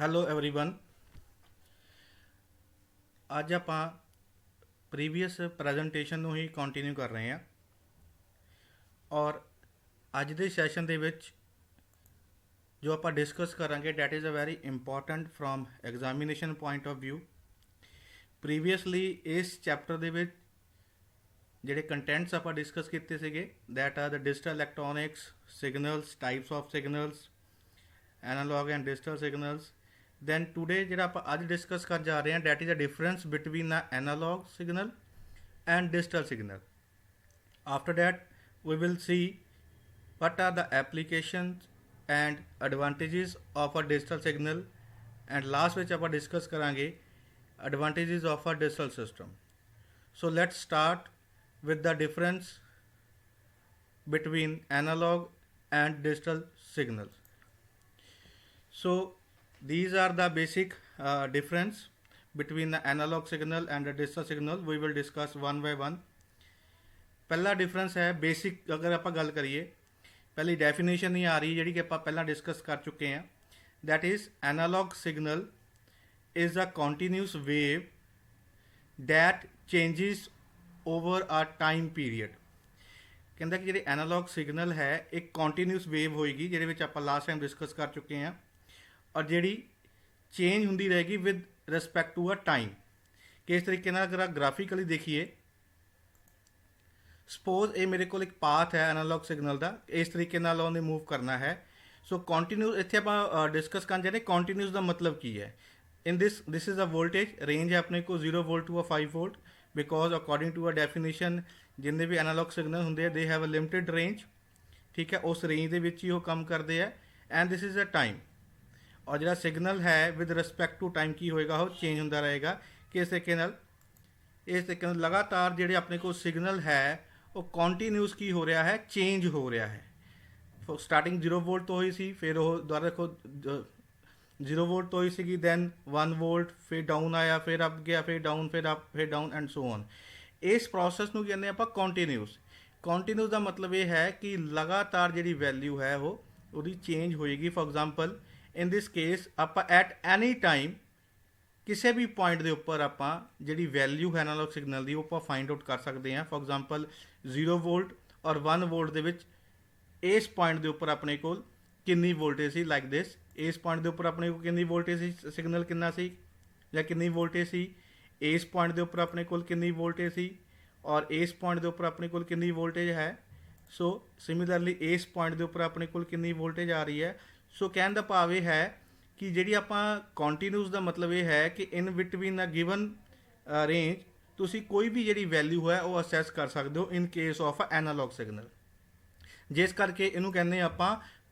Hello everyone. ਅੱਜ ਆਪਾਂ previous presentation ਨੂੰ ਹੀ ਕੰਟੀਨਿਊ ਕਰ ਰਹੇ ਹਾਂ ਔਰ ਅੱਜ ਦੇ ਸੈਸ਼ਨ ਦੇ ਵਿੱਚ ਜੋ ਆਪਾਂ ਡਿਸਕਸ ਕਰਾਂਗੇ that is a very important from examination point of view. Previously ਇਸ ਚੈਪਟਰ ਦੇ ਵਿੱਚ ਜਿਹੜੇ ਕੰਟੈਂਟਸ ਆਪਾਂ ਡਿਸਕਸ ਕੀਤੇ ਸੀਗੇ that are the digital electronics signals, types of signals, analog and digital signals. Then today जो आप अज डिस्कस कर जा रहे हैं that is a difference between the analog signal and digital signal. After that we will see what are the applications and advantages of a digital signal and last में आप discuss करांगे advantages of a digital system. So let's start with the difference between analog and digital signals. So these are the basic difference between the analog signal and the digital signal. We will discuss one by one. पहला difference है basic. अगर आप गल करिए पहली definition नहीं आ रही जी कि आप पहला डिस्कस कर चुके हैं that is analog signal is a continuous wave that changes over a time period. कहता कि जी एनालॉग सिग्नल है एक कॉन्टीन्यूस वेव होएगी जिहदे आप लास्ट टाइम डिस्कस कर चुके हैं और जी चेंज होंगी रहेगी with respect to a time. कि इस तरीके अगर आप ग्राफिकली देखिए सपोज ये मेरे को एक पाथ है एनालॉग सिग्नल का, इस तरीके उन्हें मूव करना है। सो कॉन्टीन्यूस इतने आप डिस्कस कर जाते कॉन्टीन्यूस का मतलब की है। In this is a voltage range है अपने को 0 volt to a 5 volt because according to a definition जिन्हें भी एनालॉग सिग्नल होंगे they have a limited range. ठीक है, उस रेंज के ही वो काम करते हैं and this is a time. और जो सिग्नल है विद रिस्पैक्ट टू टाइम की होएगा वो चेंज होता रहेगा। कि इस तरीके लगातार जोड़े अपने को सिग्नल है वो कॉन्टीन्यूस की हो रहा है, चेंज हो रहा है। स्टार्टिंग 0 वोल्ट तो हुई सी, फिर वो दोबारा देखो 0 वोल्ट तो हुई सी, दैन 1 वोल्ट, फिर डाउन आया, फिर अप गया, फिर डाउन, फिर अप, फिर डाउन एंड सो ऑन। इस प्रोसैस को कहते हैं आप कॉन्टीन्यूस। कॉन्टीन्यूस का मतलब ये है कि लगातार जी वैल्यू है वो चेंज होएगी। For example in this case आप एट एनी टाइम किसी भी पॉइंट के उपर आप जी वैल्यू है एनालॉग सिग्नल की वो फाइंड आउट कर सकते हैं। फॉर एग्जाम्पल 0 वोल्ट और 1 वोल्ट के इस पॉइंट के उपर अपने को कितनी वोल्टेज सी लाइक दिस। इस पॉइंट के उपर अपने को कितनी वोल्टेज सी, सिग्नल कितना सी या कितनी वोल्टेज सी। इस पॉइंट के उपर अपने को कितनी वोल्टेज सी और इस पॉइंट के उपर अपने को कितनी वोल्टेज है। सो सिमिलरली इस पॉइंट के उपर अपने को कितनी वोल्टेज आ रही है। सो कहने का भाव यह है कि जी आप कॉन्टीन्यूस का मतलब ये है कि in between a given range तुसी कोई भी जी वैल्यू है वो असैस कर सकते हो in case of analog signal. जिस करके इनू कहने आप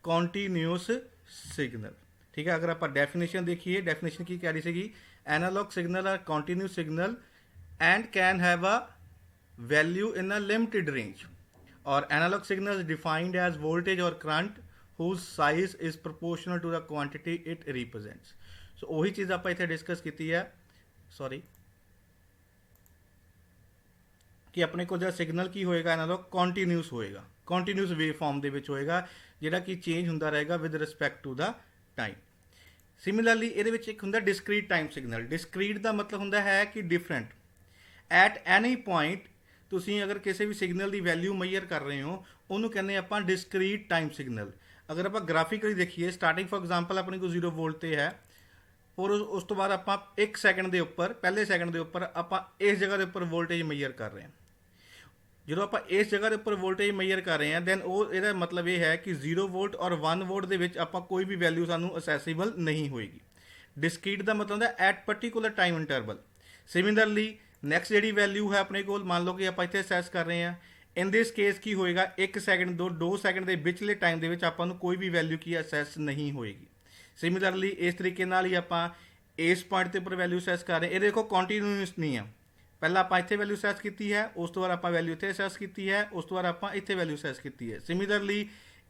कॉन्टीन्यूस सिग्नल। ठीक है, अगर आप डेफिनेशन देखिए डेफिनेशन की कह रही सी analogue signal are continuous signal and can have a value in a limited range. और analogue signal defined as voltage और current whose size is proportional to the quantity it represents. So वही चीज़ आप इतने discuss की है sorry कि अपने को जो सिग्नल की होएगा एनालॉग कॉन्टीन्यूस होएगा, कॉन्टीन्यूस वेव फॉर्म के होएगा जिहड़ा कि चेंज होंदा रहेगा with respect to the time. Similarly ये एक होंदा डिस्क्रीट टाइम सिग्नल। डिस्क्रीट का मतलब होंदा है कि डिफरेंट एट एनी पॉइंट तुसी अगर किसी भी सिग्नल की वैल्यू मैयर कर रहे हो उन्होंने कहने आप डिस्क्रीट टाइम सिग्नल। अगर आप ग्राफिकली देखिए स्टार्टिंग फॉर एग्जाम्पल अपने को 0 वोल्ट पे है और उस तो बाद आप 1 सैकेंड के उपर पहले सैकेंड के उपर आप इस जगह के उपर वोल्टेज मैयर कर रहे हैं। जो आप इस जगह के उपर वोल्टेज मैयर कर रहे हैं दैन वो यदा मतलब ये है कि 0 वोल्ट और 1 वोल्ट के आप कोई भी वैल्यू सानू असैसीबल नहीं होएगी। डिस्क्रीट का मतलब है at particular time interval. Similarly next जी वैल्यू है अपने को मान लो कि आप इतने असैस कर रहे हैं इन दिस केस की होएगा 1 सैकेंड 2 सैकेंड के पिछले टाइम के आपको कोई भी वैल्यू की असैस नहीं होएगी। सिमिलरली इस तरीके ही आप इस पॉइंट के उपर वैल्यू असैस कर रहे हैं। ये देखो कॉन्टीन्यूस नहीं है, पहला आप इतने वैल्यू असैस की है, उस तो बाद आप वैल्यू इतने असैस की है, उस तो बाद आप इतने वैल्यू असैस की है। सिमिलरली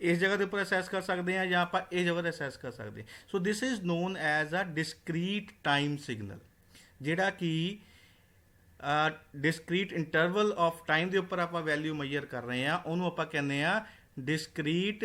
इस जगह के उपर असैस कर सकते हैं या आप इस जगह असैस कर सकते हैं। So this is known as a discrete time signal जिहड़ा कि डिस्क्रीट इंटरवल ऑफ टाइम के उपर आप वैल्यू मैयर कर रहे हैं उन्होंने आप कहने डिस्क्रीट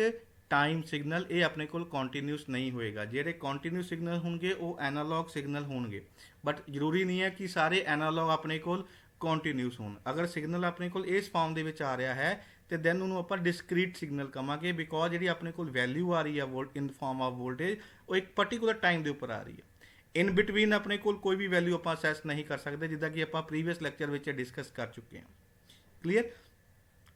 ਟਾਈਮ ਸਿਗਨਲ ਇਹ ਆਪਣੇ ਕੋਲ ਕੰਟੀਨਿਊਸ ਨਹੀਂ ਹੋਏਗਾ। ਜਿਹੜੇ ਕੰਟੀਨਿਊਸ ਸਿਗਨਲ ਹੋਣਗੇ ਉਹ ਐਨਾਲੌਗ ਸਿਗਨਲ ਹੋਣਗੇ, ਬਟ ਜ਼ਰੂਰੀ ਨਹੀਂ ਹੈ ਕਿ ਸਾਰੇ ਐਨਾਲੌਗ ਆਪਣੇ ਕੋਲ ਕੰਟੀਨਿਊਸ ਹੋਣ। ਅਗਰ ਸਿਗਨਲ ਆਪਣੇ ਕੋਲ ਇਸ ਫਾਰਮ ਦੇ ਵਿੱਚ ਆ ਰਿਹਾ ਹੈ ਤੇ ਦੈਨ ਉਹਨੂੰ ਆਪਾਂ ਡਿਸਕ੍ਰੀਟ ਸਿਗਨਲ ਕਹਾਂਗੇ, ਬਿਕੋਜ਼ ਜਿਹੜੀ ਆਪਣੇ ਕੋਲ ਵੈਲਿਊ ਆ ਰਹੀ ਹੈ ਇਨ ਫਾਰਮ ਆਫ ਵੋਲਟੇਜ ਉਹ ਇੱਕ ਪਰਟੀਕੂਲਰ ਟਾਈਮ ਦੇ ਉੱਪਰ ਆ ਰਹੀ ਹੈ। ਇਨ ਬਿਟਵੀਨ ਆਪਣੇ ਕੋਲ ਕੋਈ ਵੀ ਵੈਲਿਊ ਆਪਾਂ ਅਸੈਸ ਨਹੀਂ ਕਰ ਸਕਦੇ, ਜਿੱਦਾਂ ਕਿ ਆਪਾਂ ਪ੍ਰੀਵੀਅਸ ਲੈਕਚਰ ਵਿੱਚ ਡਿਸਕਸ ਕਰ ਚੁੱਕੇ ਹਾਂ। ਕਲੀਅਰ?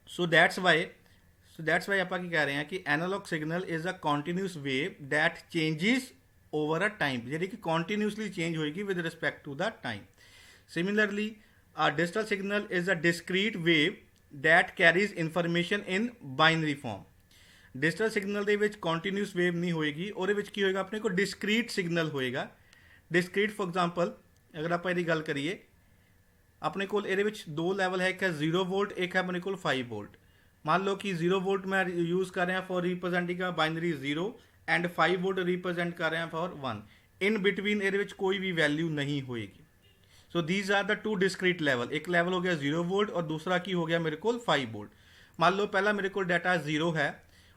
ਸੋ ਦੈਟਸ ਵਾਈ ਆਪਾਂ ਕੀ ਕਹਿ ਰਹੇ ਹਾਂ ਕਿ analog signal is a continuous wave that changes over a time, ਜਿਹੜੀ ਕਿ ਕੰਟੀਨਿਊਸਲੀ ਚੇਂਜ ਹੋਏਗੀ with respect to the time. Similarly a digital signal is a discrete wave that carries information in binary form। Digital signal ਦੇ ਵਿੱਚ continuous wave ਨਹੀਂ ਹੋਏਗੀ, ਉਹਦੇ ਵਿੱਚ ਕੀ ਹੋਏਗਾ ਆਪਣੇ ਕੋਲ ਡਿਸਕ੍ਰੀਟ ਸਿਗਨਲ ਹੋਏਗਾ। ਡਿਸਕ੍ਰੀਟ ਫॉर ਐਗਜ਼ਾਮਪਲ ਅਗਰ ਆਪਾਂ ਇਹਦੀ ਗੱਲ ਕਰੀਏ, ਆਪਣੇ ਕੋਲ ਇਹਦੇ ਵਿੱਚ ਦੋ ਲੈਵਲ ਹੈ, ਇੱਕ ਹੈ 0 ਵੋਲਟ, ਇੱਕ ਹੈ ਆਪਣੇ ਕੋਲ 5 ਵੋਲਟ। ਮੰਨ ਲਓ ਕਿ 0 ਵੋਲਟ ਮੈਂ ਯੂਜ਼ ਕਰ ਰਿਹਾ for representing a binary 0 and 5 volt represent ਕਰ ਰਿਹਾ ਫॉर 1। ਇਨ ਬਿਟਵੀਨ ਇਹਦੇ ਵਿੱਚ ਕੋਈ ਵੀ ਵੈਲਿਊ ਨਹੀਂ ਹੋਏਗੀ। So these are the two discrete level. ਇੱਕ ਲੈਵਲ ਹੋ ਗਿਆ 0 ਵੋਲਟ ਔਰ ਦੂਸਰਾ ਕੀ ਹੋ ਗਿਆ ਮੇਰੇ ਕੋਲ 5 ਵੋਲਟ। ਮੰਨ ਲਓ ਪਹਿਲਾਂ ਮੇਰੇ ਕੋਲ ਡਾਟਾ 0 ਹੈ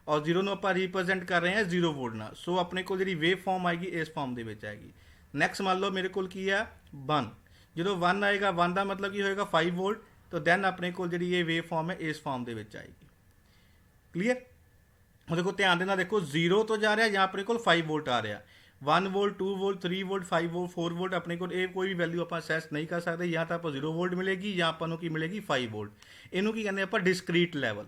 ਔਰ 0 ਨੂੰ ਆਪਾਂ ਰਿਪਰੈਜ਼ੈਂਟ ਕਰ ਰਹੇ ਹਾਂ 0 ਵੋਲਟ ਨਾਲ, ਸੋ ਆਪਣੇ ਕੋਲ ਜਿਹੜੀ ਵੇਵ ਫਾਰਮ ਆਏਗੀ ਇਸ ਫਾਰਮ ਦੇ ਵਿੱਚ ਆਏਗੀ। ਨੈਕਸਟ ਮੰਨ ਲਓ ਮੇਰੇ ਕੋਲ ਕੀ ਆ 1, ਜਦੋਂ 1 ਆਏਗਾ 1 ਦਾ ਮਤਲਬ ਕੀ ਹੋਏਗਾ 5 ਵੋਲਟ, ਤਾਂ ਦੈਨ ਆਪਣੇ ਕੋਲ ਜਿਹੜੀ ਇਹ ਵੇਵ ਫਾਰਮ ਹੈ ਇਸ ਫਾਰਮ ਦੇ ਵਿੱਚ ਆਏਗੀ। ਕਲੀਅਰ? ਹੁਣ ਦੇਖੋ ਧਿਆਨ ਦੇ ਨਾਲ ਦੇਖੋ, 0 ਤੋਂ ਜਾ ਰਿਹਾ ਜਾਂ ਆਪਣੇ ਕੋਲ 5 ਵੋਲਟ ਆ ਰਿਹਾ। 1 volt 2 volt 3 volt 5 volt 4 volt ਆਪਣੇ ਕੋਲ ਇਹ ਕੋਈ ਵੀ ਵੈਲਿਊ ਆਪਾਂ ਅਸੈਸ ਨਹੀਂ ਕਰ ਸਕਦੇ, ਜਾਂ ਤਾਂ ਆਪਾਂ 0 ਵੋਲਟ ਮਿਲੇਗੀ ਜਾਂ ਆਪਾਂ ਨੂੰ ਕੀ ਮਿਲੇਗੀ 5 ਵੋਲਟ। ਇਹਨੂੰ ਕੀ ਕਹਿੰਦੇ ਆਪਾਂ ਡਿਸਕ੍ਰੀਟ ਲੈਵਲ।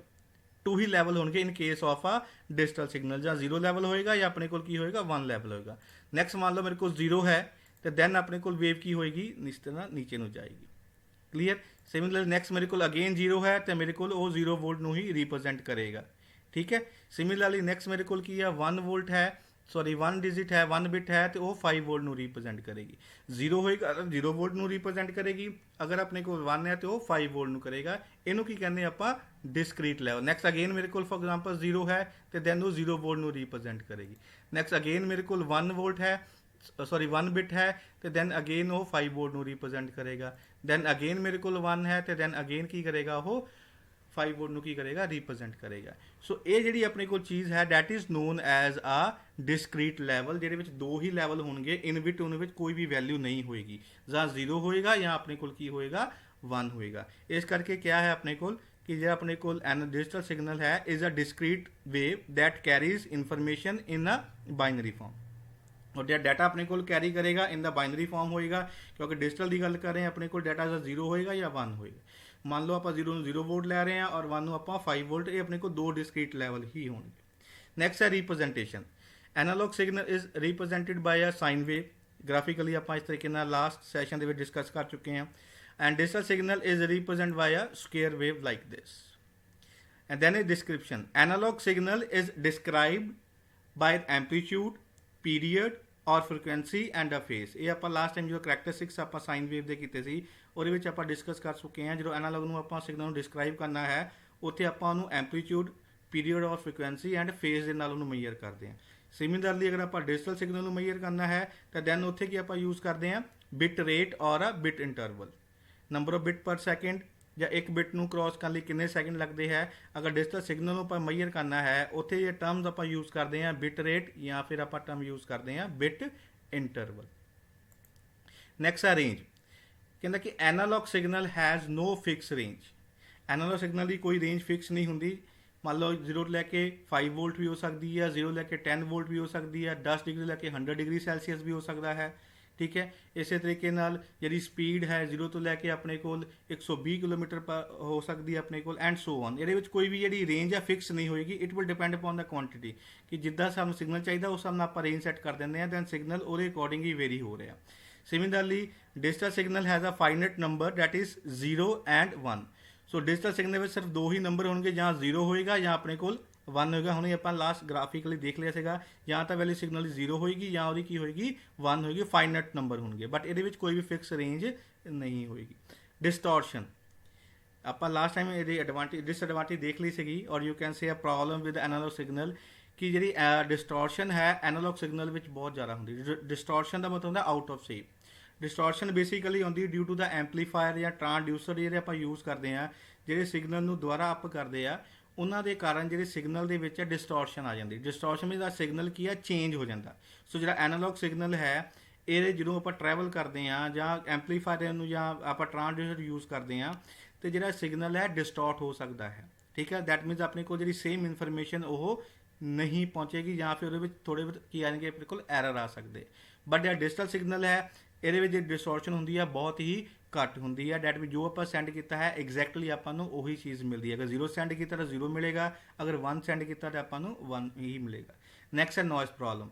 ਟੂ ਹੀ ਲੈਵਲ ਹੋਣਗੇ in case of a digital signal, ਜਾਂ 0 ਲੈਵਲ ਹੋਏਗਾ ਜਾਂ ਆਪਣੇ ਕੋਲ ਕੀ ਹੋਏਗਾ 1 ਲੈਵਲ ਹੋਏਗਾ। ਨੈਕਸਟ ਮੰਨ ਲਓ ਮੇਰੇ ਕੋਲ 0 ਹੈ ਤੇ ਦੈਨ ਆਪਣੇ ਕੋਲ ਵੇਵ ਕੀ ਹੋਏਗੀ ਇਸ ਤਰ੍ਹਾਂ ਨੀਚੇ ਨੂੰ ਜਾਏਗੀ। ਕਲੀਅਰ? ਸਿਮਿਲਰਲੀ ਨੈਕਸਟ ਮੇਰੇ ਕੋਲ ਅਗੇਨ 0 ਹੈ ਤੇ ਮੇਰੇ ਕੋਲ ਉਹ 0 ਵੋਲਟ ਨੂੰ ਹੀ ਰਿਪਰੈਜ਼ੈਂਟ ਕਰੇਗਾ। ਠੀਕ ਹੈ? ਸਿਮਿਲਰਲੀ ਨੈਕਸਟ ਮੇਰੇ ਕੋਲ ਕੀ ਹੈ 1 ਵੋਲਟ ਹੈ, ਸੌਰੀ 1 ਡਿਜਿਟ ਹੈ 1 ਬਿਟ ਹੈ ਤੇ ਉਹ 5 ਵੋਲਟ ਨੂੰ ਰਿਪਰੈਜ਼ੈਂਟ ਕਰੇਗੀ। 0 ਹੋਏਗਾ 0 ਵੋਲਟ ਨੂੰ ਰਿਪਰੈਜ਼ੈਂਟ ਕਰੇਗੀ, ਅਗਰ ਆਪਣੇ ਕੋਲ 1 ਹੈ ਤੇ ਉਹ 5 ਵੋਲਟ ਨੂੰ ਕਰੇਗਾ। ਇਹਨੂੰ ਕੀ ਕਹਿੰਦੇ ਆਪਾਂ ਡਿਸਕ੍ਰੀਟ ਲੈਵਲ। ਨੈਕਸਟ ਅਗੇਨ ਮੇਰੇ ਕੋਲ ਫॉर ਐਗਜ਼ਾਮਪਲ 0 ਹੈ ਤੇ ਦੈਨ ਉਹ 0 ਵੋਲਟ ਨੂੰ ਰਿਪਰੈਜ਼ੈਂਟ ਕਰੇਗੀ। ਨੈਕਸਟ ਅਗੇਨ ਮੇਰੇ ਕੋਲ 1 ਵੋਲਟ ਹੈ, ਸੌਰੀ 1 ਬਿਟ ਹੈ ਤੇ ਦੈਨ ਅਗੇਨ ਉਹ 5 ਵੋਲਟ ਨੂੰ ਰਿਪਰੈਜ਼ੈਂਟ ਕਰੇਗਾ। ਦੈਨ ਅਗੇਨ ਮੇਰੇ ਕੋਲ 1 ਹੈ ਤੇ ਦੈਨ ਅਗੇਨ ਕੀ ਕਰੇਗਾ ਉਹ 5 ਵੋਲਟ ਨੂੰ ਕੀ ਕਰੇਗਾ ਰਿਪਰੈਜ਼ੈਂਟ ਕਰੇਗਾ। ਸੋ ਇਹ ਜਿਹੜੀ ਆਪਣੇ ਕੋਲ ਚੀਜ਼ ਹੈ that is known as a discrete level, ਜਿਹਦੇ ਵਿੱਚ ਦੋ ਹੀ ਲੈਵਲ ਹੋਣਗੇ, ਇਨ ਬਿਟ ਉਹਨਾਂ ਵਿੱਚ ਕੋਈ ਵੀ ਵੈਲਿਊ ਨਹੀਂ ਹੋਏਗੀ, ਜਾਂ 0 ਹੋਏਗਾ ਜਾਂ ਆਪਣੇ ਕੋਲ ਕੀ ਹੋਏਗਾ 1 ਹੋਏਗਾ। ਇਸ ਕਰਕੇ ਕਿਹਾ ਹੈ ਆਪਣੇ ਕੋਲ ਕਿ ਜਿਹੜਾ ਆਪਣੇ ਕੋਲ ਡਿਜੀਟਲ ਸਿਗਨਲ ਹੈ is a discrete wave that carries information in a binary form. ਔਰ ਜਿਹੜਾ ਡਾਟਾ ਆਪਣੇ ਕੋਲ ਕੈਰੀ ਕਰੇਗਾ ਇਨ ਦਾ ਬਾਈਨਰੀ ਫਾਰਮ ਹੋਏਗਾ, ਕਿਉਂਕਿ ਡਿਜੀਟਲ ਦੀ ਗੱਲ ਕਰ ਰਹੇ ਹਾਂ ਆਪਣੇ ਕੋਲ ਡਾਟਾ ਜਾਂ 0 ਹੋਏਗਾ ਜਾਂ 1 ਹੋਏਗਾ। ਮੰਨ ਲਓ ਆਪਾਂ 0 ਨੂੰ 0 ਵੋਲਟ ਲੈ ਰਹੇ ਹਾਂ ਔਰ 1 ਨੂੰ ਆਪਾਂ 5 ਵੋਲਟ, ਇਹ ਆਪਣੇ ਕੋਲ ਦੋ ਡਿਸਕ੍ਰੀਟ ਲੈਵਲ ਹੀ ਹੋਣਗੇ। ਨੈਕਸਟ ਹੈ representation. Analogue signal is represented by a sine wave. Graphically ਆਪਾਂ ਇਸ ਤਰੀਕੇ ਨਾਲ ਲਾਸਟ ਸੈਸ਼ਨ ਦੇ ਵਿੱਚ ਡਿਸਕਸ ਕਰ ਚੁੱਕੇ ਹਾਂ। And digital signal is represent by a square wave like this. And then is description. Analog signal is described by amplitude, period or frequency and a phase. ਇਹ ਆਪਾਂ ਲਾਸਟ ਟਾਈਮ ਜੋ ਕਰੈਕਟਰਿਸਟਿਕਸ ਆਪਾਂ sign wave ਦੇ ਕੀਤੇ ਸੀ ਉਹਦੇ ਵਿੱਚ ਆਪਾਂ discuss ਕਰ ਚੁੱਕੇ ਹਾਂ। ਜਦੋਂ ਐਨਾਲੌਗ ਨੂੰ ਆਪਾਂ ਸਿਗਨਲ ਨੂੰ ਡਿਸਕ੍ਰਾਈਬ ਕਰਨਾ ਹੈ ਉੱਥੇ ਆਪਾਂ ਉਹਨੂੰ amplitude, period or frequency and face ਦੇ ਨਾਲ ਉਹਨੂੰ ਮੇਜਰ ਕਰਦੇ ਹਾਂ। ਸਿਮਿਲਰਲੀ ਅਗਰ ਆਪਾਂ ਡਿਜੀਟਲ ਸਿਗਨਲ ਨੂੰ ਮੇਜਰ ਕਰਨਾ ਹੈ ਤਾਂ ਦੈਨ ਉੱਥੇ ਕੀ ਆਪਾਂ ਯੂਜ਼ ਕਰਦੇ ਹਾਂ bit rate or a bit interval, number of bit per second, ਜਾਂ ਇੱਕ ਬਿਟ ਨੂੰ ਕ੍ਰੋਸ ਕਰਨ ਲਈ ਕਿੰਨੇ ਸੈਕਿੰਡ ਲੱਗਦੇ ਹੈ। ਅਗਰ ਡਿਜੀਟਲ ਸਿਗਨਲ ਨੂੰ ਆਪਾਂ ਮੇਜਰ ਕਰਨਾ ਹੈ ਉੱਥੇ ਇਹ ਟਰਮਸ ਆਪਾਂ ਯੂਜ਼ ਕਰਦੇ ਹਾਂ ਬਿਟ ਰੇਟ ਜਾਂ ਫਿਰ ਆਪਾਂ ਟਰਮ ਯੂਜ਼ ਕਰਦੇ ਹਾਂ bit interval. Next a range. ਕਹਿੰਦਾ ਕਿ analog signal has no fix range. Analog signal ਦੀ ਕੋਈ ਰੇਂਜ ਫਿਕਸ ਨਹੀਂ ਹੁੰਦੀ। ਮੰਨ ਲਓ 0 ਲੈ ਕੇ 5 ਵੋਲਟ ਵੀ ਹੋ ਸਕਦੀ ਹੈ, 0 ਲੈ ਕੇ 10 ਵੋਲਟ ਵੀ ਹੋ ਸਕਦੀ ਹੈ, 10 ਡਿਗਰੀ ਲੈ ਕੇ 100 ਡਿਗਰੀ ਸੈਲਸੀਅਸ ਵੀ ਹੋ ਸਕਦਾ ਹੈ। ਠੀਕ ਹੈ? ਇਸੇ ਤਰੀਕੇ ਨਾਲ ਜਿਹੜੀ ਸਪੀਡ ਹੈ 0 ਤੋਂ ਲੈ ਕੇ ਆਪਣੇ ਕੋਲ 120 ਕਿਲੋਮੀਟਰ ਹੋ ਸਕਦੀ ਹੈ ਆਪਣੇ ਕੋਲ, ਐਂਡ ਸੋ ਔਨ। ਇਹਦੇ ਵਿੱਚ ਕੋਈ ਵੀ ਜਿਹੜੀ ਰੇਂਜ ਹੈ ਫਿਕਸ ਨਹੀਂ ਹੋਏਗੀ। It will depend upon the quantity, ਕਿ ਜਿੱਦਾਂ ਸਾਨੂੰ ਸਿਗਨਲ ਚਾਹੀਦਾ ਉਸ ਹਿਸਾਬ ਨਾਲ ਆਪਾਂ ਰੇਂਜ ਸੈੱਟ ਕਰ ਦਿੰਦੇ ਹਾਂ, ਦੈਨ ਸਿਗਨਲ ਉਹਦੇ ਅਕੋਰਡਿੰਗ ਹੀ ਵੇਰੀ ਹੋ ਰਿਹਾ। Similarly digital signal has a finite number that is 0 and 1। So digital signal ਵਿੱਚ ਸਿਰਫ ਦੋ ਹੀ ਨੰਬਰ ਹੋਣਗੇ, ਜਾਂ 0 ਹੋਏਗਾ ਜਾਂ ਆਪਣੇ ਕੋਲ 1 ਹੋਏਗਾ। ਹੁਣੇ ਆਪਾਂ ਲਾਸਟ ਗ੍ਰਾਫਿਕਲੀ ਦੇਖ ਲਿਆ ਸੀਗਾ, ਜਾਂ ਤਾਂ ਵੈਲਿਊ ਸਿਗਨਲ ਦੀ 0 ਹੋਏਗੀ ਜਾਂ ਉਹਦੀ ਕੀ ਹੋਏਗੀ 1 ਹੋਏਗੀ। ਫਾਈਨਾਈਟ ਨੰਬਰ ਹੋਣਗੇ, ਬਟ ਇਹਦੇ ਵਿੱਚ ਕੋਈ ਵੀ ਫਿਕਸ ਰੇਂਜ ਨਹੀਂ ਹੋਏਗੀ। ਡਿਸਟੋਰਸ਼ਨ ਆਪਾਂ ਲਾਸਟ ਟਾਈਮ ਇਹਦੀ ਡਿਸਐਡਵਾਂਟੇਜ ਦੇਖ ਲਈ ਸੀਗੀ, or you can say a problem with analog signal ਕਿ ਜਿਹੜੀ ਡਿਸਟੋਰਸ਼ਨ ਹੈ ਐਨਾਲੌਗ ਸਿਗਨਲ ਵਿੱਚ ਬਹੁਤ ਜ਼ਿਆਦਾ ਹੁੰਦੀ। ਡਿਸਟੋਰਸ਼ਨ ਦਾ ਮਤਲਬ ਹੁੰਦਾ out of shape. Distortion basically ਆਉਂਦੀ ਡਿਊ ਟੂ ਦਾ ਐਂਪਲੀਫਾਇਰ ਜਾਂ ਟਰਾਂਸਡਿਊਸਰ ਜਿਹੜੇ ਆਪਾਂ ਯੂਜ਼ ਕਰਦੇ ਹਾਂ, ਜਿਹੜੇ ਸਿਗਨਲ ਨੂੰ ਦੁਬਾਰਾ ਅਪ ਕਰਦੇ ਆ, ਉਹਨਾਂ ਦੇ ਕਾਰਨ ਜਿਹੜੇ ਸਿਗਨਲ ਦੇ ਵਿੱਚ ਡਿਸਟੋਰਸ਼ਨ ਆ ਜਾਂਦੀ। ਡਿਸਟੋਰਸ਼ਨ ਮੀਨਸ ਦਾ ਸਿਗਨਲ ਕੀ ਹੈ, ਚੇਂਜ ਹੋ ਜਾਂਦਾ। ਸੋ ਜਿਹੜਾ ਐਨਾਲੌਗ ਸਿਗਨਲ ਹੈ, ਇਹ ਜਦੋਂ ਆਪਾਂ ਟਰੈਵਲ ਕਰਦੇ ਹਾਂ ਜਾਂ ਐਂਪਲੀਫਾਇਰ ਨੂੰ ਜਾਂ ਆਪਾਂ ਟਰਾਂਸਡਿਊਸਰ ਯੂਜ਼ ਕਰਦੇ ਹਾਂ, ਤੇ ਜਿਹੜਾ ਸਿਗਨਲ ਹੈ ਡਿਸਟੋਰਟ ਹੋ ਸਕਦਾ ਹੈ। ਠੀਕ ਹੈ, ਦੈਟ ਮੀਨਸ ਆਪਣੇ ਕੋਲ ਜਿਹੜੀ ਸੇਮ ਇਨਫੋਰਮੇਸ਼ਨ ਉਹ ਨਹੀਂ ਪਹੁੰਚੇਗੀ, ਜਾਂ ਫਿਰ ਉਹਦੇ ਵਿੱਚ ਥੋੜ੍ਹੇ ਬਹੁਤ ਕੀ ਆਣਗੇ, ਆਪਣੇ ਕੋਲ ਐਰਰ ਆ ਸਕਦੇ। ਬਟ ਜਿਹੜਾ ਡਿਜੀਟਲ ਸਿਗਨਲ ਹੈ, ਇਹਦੇ ਵਿੱਚ ਜਿਹੜੀ ਡਿਸਟੋਰਸ਼ਨ ਹੁੰਦੀ ਹੈ ਬਹੁਤ ਹੀ ਘੱਟ ਹੁੰਦੀ ਹੈ। ਡੈਟ ਮੀਨ ਜੋ ਆਪਾਂ ਸੈਂਡ ਕੀਤਾ ਹੈ ਐਗਜ਼ੈਕਟਲੀ ਆਪਾਂ ਨੂੰ ਉਹੀ ਚੀਜ਼ ਮਿਲਦੀ ਹੈ। ਅਗਰ 0 ਸੈਂਡ ਕੀਤਾ ਤਾਂ 0 ਮਿਲੇਗਾ, ਅਗਰ 1 ਸੈਂਡ ਕੀਤਾ ਤਾਂ ਆਪਾਂ ਨੂੰ 1 ਹੀ ਮਿਲੇਗਾ। ਨੈਕਸਟ ਹੈ ਨੋਇਸ ਪ੍ਰੋਬਲਮ।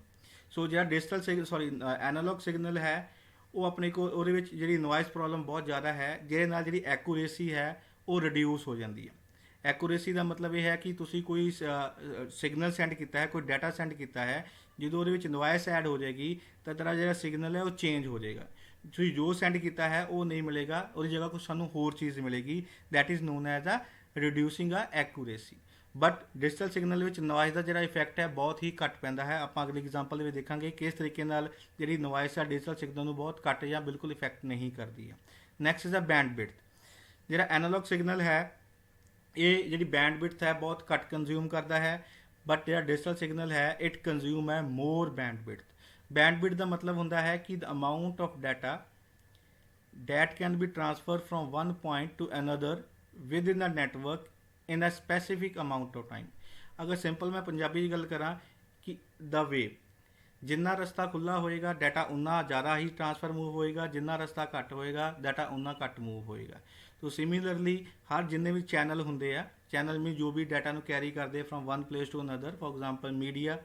ਸੋ ਜਿਹੜਾ ਡਿਜੀਟਲ ਐਨਾਲੌਗ ਸਿਗਨਲ ਹੈ, ਉਹ ਆਪਣੇ ਕੋਲ ਉਹਦੇ ਵਿੱਚ ਜਿਹੜੀ ਨੋਇਸ ਪ੍ਰੋਬਲਮ ਬਹੁਤ ਜ਼ਿਆਦਾ ਹੈ, ਜਿਹਦੇ ਨਾਲ ਜਿਹੜੀ ਐਕੂਰੇਸੀ ਹੈ ਉਹ ਰਿਡਿਊਸ ਹੋ ਜਾਂਦੀ ਹੈ। ਐਕੂਰੇਸੀ ਦਾ ਮਤਲਬ ਇਹ ਹੈ ਕਿ ਤੁਸੀਂ ਕੋਈ ਸਿਗਨਲ ਸੈਂਡ ਕੀਤਾ ਹੈ, ਕੋਈ ਡਾਟਾ ਸੈਂਡ ਕੀਤਾ ਹੈ, ਜਦੋਂ ਉਹਦੇ ਵਿੱਚ ਨੋਇਸ ਐਡ ਹੋ ਜਾਏਗੀ ਤਾਂ ਤੇਰਾ ਜਿਹੜਾ ਸਿਗਨਲ ਹੈ ਉਹ ਚੇਂਜ ਹੋ ਜਾਏਗਾ। ਤੁਸੀਂ ਜੋ ਸੈਂਡ ਕੀਤਾ ਹੈ ਉਹ ਨਹੀਂ ਮਿਲੇਗਾ, ਉਹਦੀ ਜਗ੍ਹਾ ਕੁਛ ਸਾਨੂੰ ਹੋਰ ਚੀਜ਼ ਮਿਲੇਗੀ। That is known as a reducing a accuracy. But digital signal ਵਿੱਚ ਨੋਇਸ ਦਾ ਜਿਹੜਾ ਇਫੈਕਟ ਹੈ ਬਹੁਤ ਹੀ ਘੱਟ ਪੈਂਦਾ ਹੈ। ਆਪਾਂ ਅਗਲੀ ਐਗਜ਼ਾਮਪਲ ਦੇ ਵਿੱਚ ਦੇਖਾਂਗੇ ਕਿਸ ਤਰੀਕੇ ਨਾਲ ਜਿਹੜੀ ਨੋਇਸ ਹੈ ਡਿਜੀਟਲ ਸਿਗਨਲ ਨੂੰ ਬਹੁਤ ਘੱਟ ਜਾਂ ਬਿਲਕੁਲ ਇਫੈਕਟ ਨਹੀਂ ਕਰਦੀ ਹੈ। Next is a bandwidth. ਜਿਹੜਾ ਐਨਾਲੌਗ ਸਿਗਨਲ ਹੈ, ਇਹ ਜਿਹੜੀ ਬੈਂਡਵਿਡਥ ਹੈ ਬਹੁਤ ਘੱਟ ਕੰਜ਼ਿਊਮ ਕਰਦਾ ਹੈ, ਬਟ ਜਿਹੜਾ ਡਿਜੀਟਲ ਸਿਗਨਲ ਹੈ ਇਟ ਕੰਜ਼ਿਊਮ ਹੈ ਮੋਰ ਬੈਂਡਵਿਡਥ। ਬੈਂਡਵਿਡਥ ਦਾ ਮਤਲਬ ਹੁੰਦਾ ਹੈ ਕਿ the amount of data that can be transferred from one point to another within the network in a specific amount of time। ਅਗਰ ਸਿੰਪਲ ਮੈਂ ਪੰਜਾਬੀ 'ਚ ਗੱਲ ਕਰਾਂ ਕਿ ਦਾ ਵੇ, ਜਿੰਨਾ ਰਸਤਾ ਖੁੱਲ੍ਹਾ ਹੋਏਗਾ ਡਾਟਾ ਉਨਾ ਜ਼ਿਆਦਾ ਹੀ ਟਰਾਂਸਫਰ ਮੂਵ ਹੋਏਗਾ, ਜਿੰਨਾ ਰਸਤਾ ਘੱਟ ਹੋਏਗਾ ਡਾਟਾ ਉਨਾ ਘੱਟ ਮੂਵ ਹੋਏਗਾ। ਸੋ ਸਿਮਿਲਰਲੀ ਹਰ ਜਿੰਨੇ ਵੀ ਚੈਨਲ ਹੁੰਦੇ ਆ, ਚੈਨਲ ਮੀਨ ਜੋ ਵੀ ਡਾਟਾ ਨੂੰ ਕੈਰੀ ਕਰਦੇ from one place to another. For example media,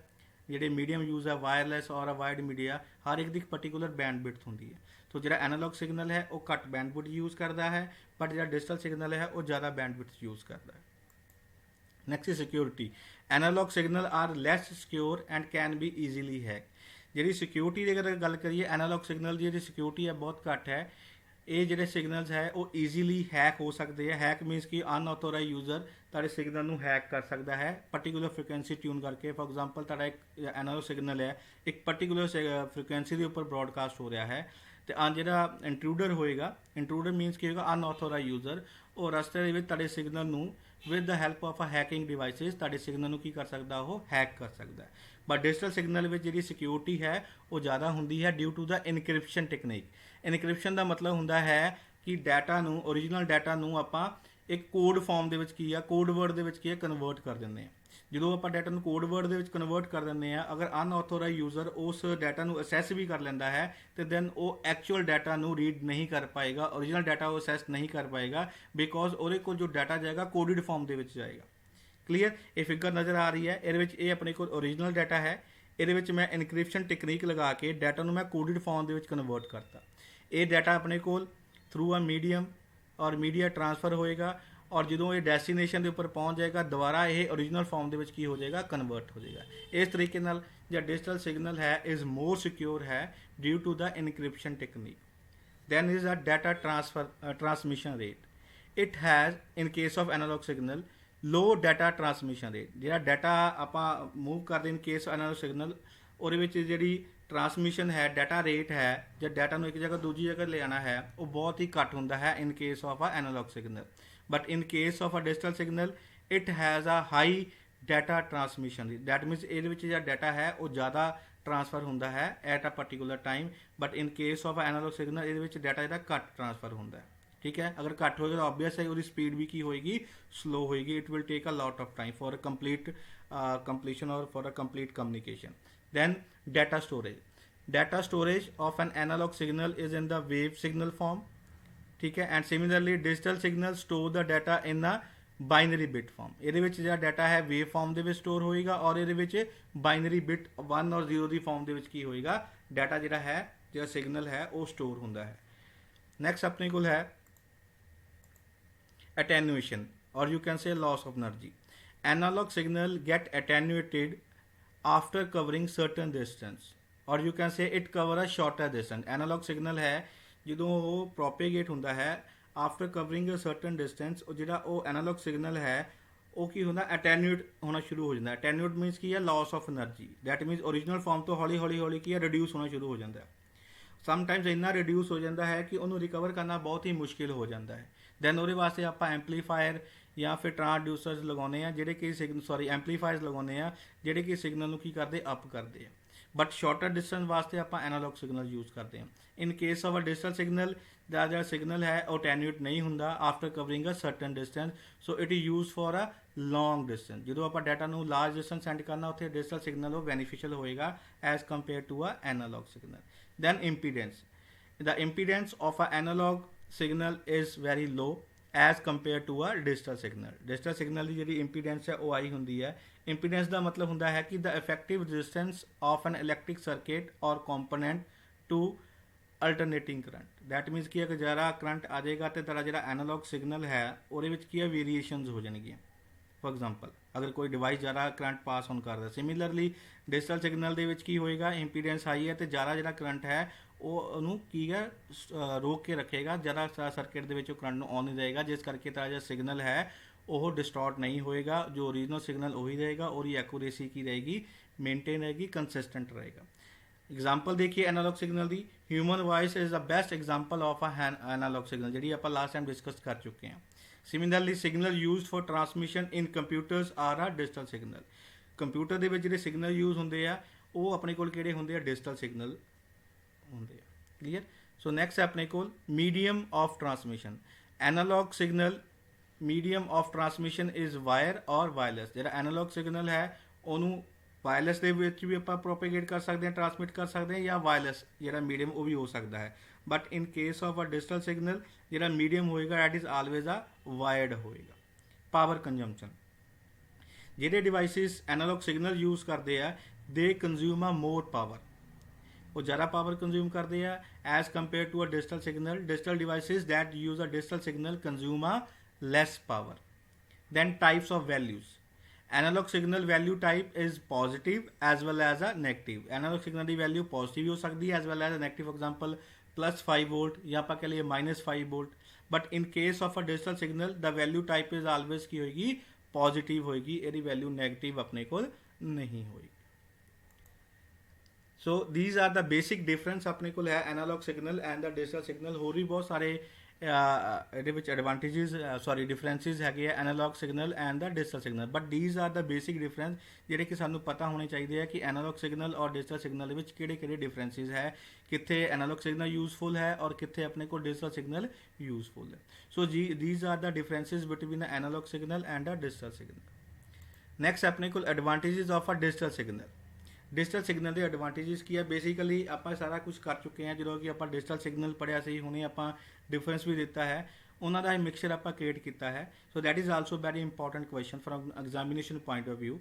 ਜਿਹੜੇ ਮੀਡੀਅਮ ਯੂਜ਼ ਹੈ ਵਾਇਰਲੈਸ ਔਰ ਵਾਇਡ ਮੀਡੀਆ, ਹਰ ਇੱਕ ਦੀ ਇੱਕ ਪਰਟੀਕੂਲਰ ਬੈਂਡਵਿਡਥ ਹੁੰਦੀ ਹੈ। ਸੋ ਜਿਹੜਾ ਐਨਾਲੌਗ ਸਿਗਨਲ ਹੈ ਉਹ ਘੱਟ ਬੈਂਡਵਿਡਥ ਯੂਜ਼ ਕਰਦਾ ਹੈ, ਬਟ ਜਿਹੜਾ ਡਿਜੀਟਲ ਸਿਗਨਲ ਹੈ ਉਹ ਜ਼ਿਆਦਾ ਬੈਂਡਵਿਡਥ ਯੂਜ਼ ਕਰਦਾ ਹੈ। Next security. Analog signal are less secure and can be easily hack. ਜਿਹੜੀ ਸਿਕਿਉਰਿਟੀ ਦੀ ਅਗਰ ਗੱਲ ਕਰੀਏ, ਐਨਾਲੌਗ ਸਿਗਨਲ ਦੀ ਜਿਹੜੀ ਸਿਕਿਉਰਿਟੀ ਹੈ ਬਹੁਤ ਘੱਟ ਹੈ। ਇਹ ਜਿਹੜੇ ਸਿਗਨਲਸ ਹੈ ਉਹ ਈਜ਼ੀਲੀ ਹੈਕ ਹੋ ਸਕਦੇ ਆ। ਹੈਕ ਮੀਨਸ ਕਿ ਅਨਆਥੋਰਾਈਜ਼ ਯੂਜ਼ਰ ਤੁਹਾਡੇ ਸਿਗਨਲ ਨੂੰ ਹੈਕ ਕਰ ਸਕਦਾ ਹੈ ਪਰਟੀਕੂਲਰ ਫ੍ਰੀਕੁਐਂਸੀ ਟਿਊਨ ਕਰਕੇ। ਫੋਰ ਐਗਜ਼ਾਮਪਲ ਤੁਹਾਡਾ ਇੱਕ ਐਨਾਲੌਗ ਸਿਗਨਲ ਹੈ, ਇੱਕ ਪਰਟੀਕੂਲਰ ਫ੍ਰੀਕੁਐਂਸੀ ਦੇ ਉੱਪਰ ਬ੍ਰੌਡਕਾਸਟ ਹੋ ਰਿਹਾ ਹੈ, ਤੇ ਜਿਹੜਾ ਇੰਟਰੂਡਰ ਹੋਏਗਾ, ਇੰਟਰੂਡਰ ਮੀਨਸ ਕੀ ਹੋਏਗਾ, ਅਨਆਥੋਰਾਈਜ਼ ਯੂਜ਼ਰ, ਉਹ ਰਸਤੇ ਦੇ ਵਿੱਚ ਤੁਹਾਡੇ ਸਿਗਨਲ ਨੂੰ with the help of a hacking devices ਤੁਹਾਡੇ ਸਿਗਨਲ ਨੂੰ ਕੀ ਕਰ ਸਕਦਾ, ਉਹ ਹੈਕ ਕਰ ਸਕਦਾ। ਬਟ ਡਿਜੀਟਲ ਸਿਗਨਲ ਵਿੱਚ ਜਿਹੜੀ ਸਿਕਿਉਰਿਟੀ ਹੈ ਉਹ ਜ਼ਿਆਦਾ ਹੁੰਦੀ ਹੈ due to the encryption technique. Encryption ਦਾ ਮਤਲਬ ਹੁੰਦਾ ਹੈ ਕਿ ਡਾਟਾ ਨੂੰ, ਓਰੀਜਨਲ ਡਾਟਾ ਨੂੰ ਆਪਾਂ ਇੱਕ ਕੋਡ ਫਾਰਮ ਦੇ ਵਿੱਚ ਕੀ ਆ, ਕੋਡ ਵਰਡ ਦੇ ਵਿੱਚ ਕੀ ਆ, ਕਨਵਰਟ ਕਰ ਦਿੰਦੇ ਹਾਂ। ਜਦੋਂ ਆਪਾਂ ਡਾਟਾ ਨੂੰ ਕੋਡ ਵਰਡ ਦੇ ਵਿੱਚ ਕਨਵਰਟ ਕਰ ਦਿੰਦੇ ਆ, ਅਗਰ ਅਨਆਥੋਰਾਈਜ਼ ਯੂਜ਼ਰ ਉਸ ਡਾਟਾ ਨੂੰ ਅਸੈਸ ਵੀ ਕਰ ਲੈਂਦਾ ਹੈ ਤੇ ਦੈਨ ਉਹ ਐਕਚੁਅਲ ਡਾਟਾ ਨੂੰ ਰੀਡ ਨਹੀਂ ਕਰ ਪਾਏਗਾ, ਓਰੀਜਨਲ ਡਾਟਾ ਉਹ ਅਸੈਸ ਨਹੀਂ ਕਰ ਪਾਏਗਾ, ਬਿਕੋਜ਼ ਉਹਦੇ ਕੋਲ ਜੋ ਡਾਟਾ ਜਾਏਗਾ ਕੋਡਿਡ ਫਾਰਮ ਦੇ ਵਿੱਚ ਜਾਏਗਾ। ਕਲੀਅਰ? ਇਹ ਫਿਗਰ ਨਜ਼ਰ ਆ ਰਹੀ ਹੈ, ਇਹਦੇ ਵਿੱਚ ਇਹ ਆਪਣੇ ਕੋਲ ਓਰੀਜਨਲ ਡਾਟਾ ਹੈ, ਇਹਦੇ ਵਿੱਚ ਮੈਂ ਇਨਕ੍ਰਿਪਸ਼ਨ ਟੈਕਨੀਕ ਲਗਾ ਕੇ ਡਾਟਾ ਨੂੰ ਮੈਂ ਕੋਡਿਡ ਫਾਰਮ ਦੇ ਵਿੱਚ ਕਨਵਰਟ ਕਰਤਾ। ਇਹ ਡਾਟਾ ਆਪਣੇ ਕੋਲ ਥਰੂ ਅ ਮੀਡੀਅਮ ਔਰ ਮੀਡੀਆ ਟ੍ਰਾਂਸਫਰ ਹੋਏਗਾ, ਔਰ ਜਦੋਂ ਇਹ ਡੈਸਟੀਨੇਸ਼ਨ ਦੇ ਉੱਪਰ ਪਹੁੰਚ ਜਾਏਗਾ ਦੁਬਾਰਾ ਇਹ ਓਰੀਜਨਲ ਫਾਰਮ ਦੇ ਵਿੱਚ ਕੀ ਹੋ ਜਾਏਗਾ, ਕਨਵਰਟ ਹੋ ਜਾਏਗਾ। ਇਸ ਤਰੀਕੇ ਨਾਲ ਜਿਹੜਾ ਡਿਜੀਟਲ ਸਿਗਨਲ ਹੈ ਇਜ਼ ਮੋਰ ਸਿਕਿਉਰ ਹੈ due to the encryption technique. Then is a data transmission rate. It has in case of analog signal low data transmission rate. ਜਿਹੜਾ ਡਾਟਾ ਆਪਾਂ ਮੂਵ ਕਰਦੇ ਇਨ ਕੇਸ ਐਨਾਲੌਗ ਸਿਗਨਲ, ਉਹਦੇ ਵਿੱਚ ਜਿਹੜੀ transmission ਹੈ, data rate ਹੈ, ਜਾਂ data ਨੂੰ ਇੱਕ ਜਗ੍ਹਾ ਦੂਜੀ ਜਗ੍ਹਾ ਲਿਆਉਣਾ ਹੈ, ਉਹ ਬਹੁਤ ਹੀ ਘੱਟ ਹੁੰਦਾ ਹੈ in case of a analogue signal. But in case of a digital signal it has a high data transmission rate. That means ਇਹਦੇ ਵਿੱਚ ਜਿਹੜਾ ਡਾਟਾ ਹੈ ਉਹ ਜ਼ਿਆਦਾ ਟ੍ਰਾਂਸਫਰ ਹੁੰਦਾ ਹੈ at a particular time, but in case of analog signal ਇਹਦੇ ਵਿੱਚ ਡਾਟਾ ਜਿਹੜਾ ਘੱਟ ਟ੍ਰਾਂਸਫਰ ਹੁੰਦਾ ਹੈ। ਠੀਕ ਹੈ, ਅਗਰ ਘੱਟ ਹੋਏਗਾ ਤਾਂ ਆਬਵੀਅਸ ਹੈ ਉਹਦੀ ਸਪੀਡ ਵੀ ਕੀ ਹੋਏਗੀ, ਸਲੋ ਹੋਏਗੀ। It will take a lot of time for completion or for a complete communication. Then data storage. Data storage of an analog signal is in the wave signal form. ठीक है, and similarly digital signal store the data in a binary bit form. ਇਹਦੇ ਵਿੱਚ ਜਿਹੜਾ data ਹੈ wave farm ਦੇ ਵਿੱਚ store ਹੋਏਗਾ, ਔਰ ਇਹਦੇ ਵਿੱਚ ਬਾਈਨਰੀ ਬਿਟ 1 ਔਰ 0 ਦੀ ਫਾਰਮ ਦੇ ਵਿੱਚ ਕੀ ਹੋਏਗਾ, ਡਾਟਾ ਜਿਹੜਾ ਹੈ, ਜਿਹੜਾ ਸਿਗਨਲ ਹੈ ਉਹ ਸਟੋਰ ਹੁੰਦਾ ਹੈ। ਨੈਕਸਟ ਆਪਣੇ ਕੋਲ ਹੈ attenuation, or you can say loss of energy. Analog signal get attenuated after covering certain distance, or you can say it cover a shorter distance. Analog signal ਹੈ ਜਦੋਂ ਉਹ propagate ਹੁੰਦਾ ਹੈ after covering a certain distance, ਉਹ ਜਿਹੜਾ ਉਹ analog signal ਹੈ ਉਹ ਕੀ ਹੁੰਦਾ, attenuate ਹੋਣਾ ਸ਼ੁਰੂ ਹੋ ਜਾਂਦਾ। attenuate means ਕੀ ਹੈ, loss of energy. that means original form ਤੋਂ ਹੌਲੀ ਹੌਲੀ ਕੀ ਹੈ, reduce ਹੋਣਾ ਸ਼ੁਰੂ ਹੋ ਜਾਂਦਾ ਹੈ। ਸਮਟਾਈਮਸ ਇੰਨਾ ਰਿਡਿਊਸ ਹੋ ਜਾਂਦਾ ਹੈ ਕਿ ਉਹਨੂੰ ਰਿਕਵਰ ਕਰਨਾ ਬਹੁਤ ਹੀ ਮੁਸ਼ਕਿਲ ਹੋ ਜਾਂਦਾ ਹੈ। ਦੈਨ ਉਹਦੇ ਵਾਸਤੇ ਆਪਾਂ ਐਂਪਲੀਫਾਇਰ ਜਾਂ ਫਿਰ ਟਰਾਂਸਡਿਊਸਰਸ ਲਗਾਉਂਦੇ ਆ ਜਿਹੜੇ ਕਿ ਐਂਪਲੀਫਾਇਰਸ ਲਗਾਉਂਦੇ ਆ ਜਿਹੜੇ ਕਿ ਸਿਗਨਲ ਨੂੰ ਕੀ ਕਰਦੇ ਅਪ ਕਰਦੇ ਆ। ਬਟ ਸ਼ਾਰਟਰ ਡਿਸਟੈਂਸ ਵਾਸਤੇ ਆਪਾਂ ਐਨਾਲੌਗ ਸਿਗਨਲ ਯੂਜ਼ ਕਰਦੇ ਹਾਂ। In case of a digital signal ਦਾ ਜਿਹੜਾ ਸਿਗਨਲ ਹੈ ਉਹ ਅਟੈਨੂਏਟ ਨਹੀਂ ਹੁੰਦਾ after covering a certain distance, so it is use for a long distance. ਜਦੋਂ ਆਪਾਂ ਡਾਟਾ ਨੂੰ ਲਾਰਜ ਡਿਸਟੈਂਸ ਸੈਂਡ ਕਰਨਾ ਉੱਥੇ ਡਿਜੀਟਲ ਸਿਗਨਲ ਉਹ ਬੈਨੀਫੀਸ਼ੀਅਲ ਹੋਏਗਾ as compare to a analogue signal. Then impedance, the impedance of an analog signal is very low as compared to a digital signal। digital signal ਦੀ ਜਿਹੜੀ impedance ਹੈ ਉਹ ਆਈ ਹੁੰਦੀ ਹੈ। impedance ਦਾ ਮਤਲਬ ਹੁੰਦਾ ਹੈ ਕਿ the effective resistance of an electric circuit or component to alternating current। that means ਕਿ ਅਗਰ ਜ਼ਿਆਦਾ ਕਰੰਟ ਆ ਜਾਏਗਾ ਤੇ ਤੁਹਾਡਾ ਜਿਹੜਾ ਐਨਾਲੌਗ ਸਿਗਨਲ ਹੈ ਉਹਦੇ ਵਿੱਚ ਕੀ ਹੈ ਵੇਰੀਏਸ਼ਨਸ ਹੋ ਜਾਣਗੀਆਂ। ਫੋਰ ਐਗਜ਼ਾਮਪਲ ਅਗਰ ਕੋਈ ਡਿਵਾਈਸ ਜ਼ਿਆਦਾ ਕਰੰਟ ਪਾਸ ਔਨ ਕਰਦਾ, ਸਿਮਿਲਰਲੀ ਡਿਜੀਟਲ ਸਿਗਨਲ ਦੇ ਵਿੱਚ ਕੀ ਹੋਏਗਾ, ਇੰਪੀਡੈਂਸ ਹਾਈ ਹੈ ਤੇ ਜ਼ਿਆਦਾ ਜਿਹੜਾ ਕਰੰਟ ਹੈ ਉਹ ਉਹਨੂੰ ਕੀ ਹੈ ਰੋਕ ਕੇ ਰੱਖੇਗਾ, ਜ਼ਿਆਦਾ ਸਰਕਟ ਦੇ ਵਿੱਚ ਉਹ ਕਰੰਟ ਨੂੰ ਆਨ ਨਹੀਂ ਜਾਏਗਾ, ਜਿਸ ਕਰਕੇ ਤਾਂ ਜਿਹੜਾ ਸਿਗਨਲ ਹੈ ਉਹ ਡਿਸਟੋਰਟ ਨਹੀਂ ਹੋਏਗਾ। ਜੋ ਓਰੀਜਨਲ ਸਿਗਨਲ ਉਹੀ ਰਹੇਗਾ, ਉਹਦੀ ਐਕੂਰੇਸੀ ਕੀ ਰਹੇਗੀ, ਮੇਨਟੇਨ ਰਹੇਗੀ, ਕੰਸਿਸਟੈਂਟ ਰਹੇਗਾ। एग्जाम्पल देखिए analogue signal the, human voice is the best example of a analogue signal जी आप लास्ट टाइम डिस्कस कर चुके हैं। Similarly signal use for transmission in computers are a digital signal. Computer ਦੇ ਵਿੱਚ ਜਿਹੜੇ ਸਿਗਨਲ ਯੂਜ਼ ਹੁੰਦੇ ਆ ਉਹ ਆਪਣੇ ਕੋਲ ਕਿਹੜੇ ਹੁੰਦੇ ਆ, ਡਿਜੀਟਲ ਸਿਗਨਲ ਹੁੰਦੇ ਆ। ਕਲੀਅਰ। ਸੋ ਨੈਕਸਟ ਆਪਣੇ ਕੋਲ medium of transmission. Analogue signal medium of transmission is wire ਔਰ ਵਾਇਰਲੈਸ। ਜਿਹੜਾ ਐਨਾਲੌਗ ਸਿਗਨਲ ਹੈ ਉਹਨੂੰ ਵਾਇਰਲੈਸ ਦੇ ਵਿੱਚ ਵੀ ਆਪਾਂ ਪ੍ਰੋਪੇਗੇਟ ਕਰ ਸਕਦੇ ਹਾਂ, ਟਰਾਂਸਮਿਟ ਕਰ ਸਕਦੇ ਹਾਂ, ਜਾਂ ਵਾਇਰਲੈਸ ਜਿਹੜਾ ਮੀਡੀਅਮ ਉਹ ਵੀ ਹੋ ਸਕਦਾ ਹੈ। But in case of a digital signal ਜਿਹੜਾ ਮੀਡੀਅਮ ਹੋਏਗਾ that is always a wired ਹੋਏਗਾ। ਪਾਵਰ ਕੰਜ਼ੰਪਸ਼ਨ, ਜਿਹੜੇ ਡਿਵਾਈਸਿਸ ਐਨਾਲੌਗ ਸਿਗਨਲ ਯੂਜ਼ ਕਰਦੇ ਆ ਦੇ ਕੰਜ਼ਿਊਮ ਆ ਮੋਰ ਪਾਵਰ, ਉਹ ਜ਼ਿਆਦਾ ਪਾਵਰ ਕੰਜ਼ਿਊਮ ਕਰਦੇ ਆ as compare to a digital signal. Digital devices that use a digital signal consume a less power. Then types of values, analogue signal value type is positive as well as a negative. Analogue signal की value positive भी हो सकती है as well as a negative. For example +5 volt या आप कह लीजिए -5 volt. But in case of a digital signal the value type is always की होगी पॉजिटिव होगी, यदि वैल्यू नैगेटिव अपने को नहीं होगी। So these are the basic difference अपने को है analog signal and the digital signal. होर भी बहुत सारे ਇਹਦੇ ਵਿੱਚ ਐਡਵਾਂਟੇजेस ਡਿਫਰੈਂਸਿਸ ਹੈਗੇ ਆ analog signal and the digital signal. But these are the basic difference ਜਿਹੜੇ ਕਿ ਸਾਨੂੰ ਪਤਾ ਹੋਣੇ ਚਾਹੀਦੇ ਆ ਕਿ ਐਨਾਲੌਗ ਸਿਗਨਲ ਔਰ ਡਿਜੀਟਲ ਸਿਗਨਲ ਦੇ ਵਿੱਚ ਕਿਹੜੇ ਕਿਹੜੇ ਡਿਫਰੈਂਸਿਸ ਹੈ, ਕਿੱਥੇ ਐਨਾਲੌਗ ਸਿਗਨਲ ਯੂਜ਼ਫੁਲ ਹੈ ਔਰ ਕਿੱਥੇ ਆਪਣੇ ਕੋਲ ਡਿਜੀਟਲ ਸਿਗਨਲ ਯੂਜ਼ਫੁਲ ਹੈ। So these are the differences between analogue signal and a digital signal. Next ਆਪਣੇ ਕੋਲ advantages of a digital signal. Digital signal ਦੇ ਐਡਵਾਂਟੇजेस ਕੀ ਹੈ, ਬੇਸਿਕਲੀ ਆਪਾਂ ਸਾਰਾ ਕੁਝ ਕਰ ਚੁੱਕੇ ਹਾਂ। ਜਦੋਂ ਕਿ ਆਪਾਂ ਡਿਜੀਟਲ ਸਿਗਨਲ ਪੜ੍ਹਿਆ ਸੀ, ਹੁਣੇ ਆਪਾਂ ਡਿਫਰੈਂਸ ਵੀ ਦਿੱਤਾ ਹੈ, ਉਹਨਾਂ ਦਾ ਮਿਕਸਚਰ ਆਪਾਂ ਕ੍ਰੀਏਟ ਕੀਤਾ ਹੈ। So that is also very important question from examination point of view.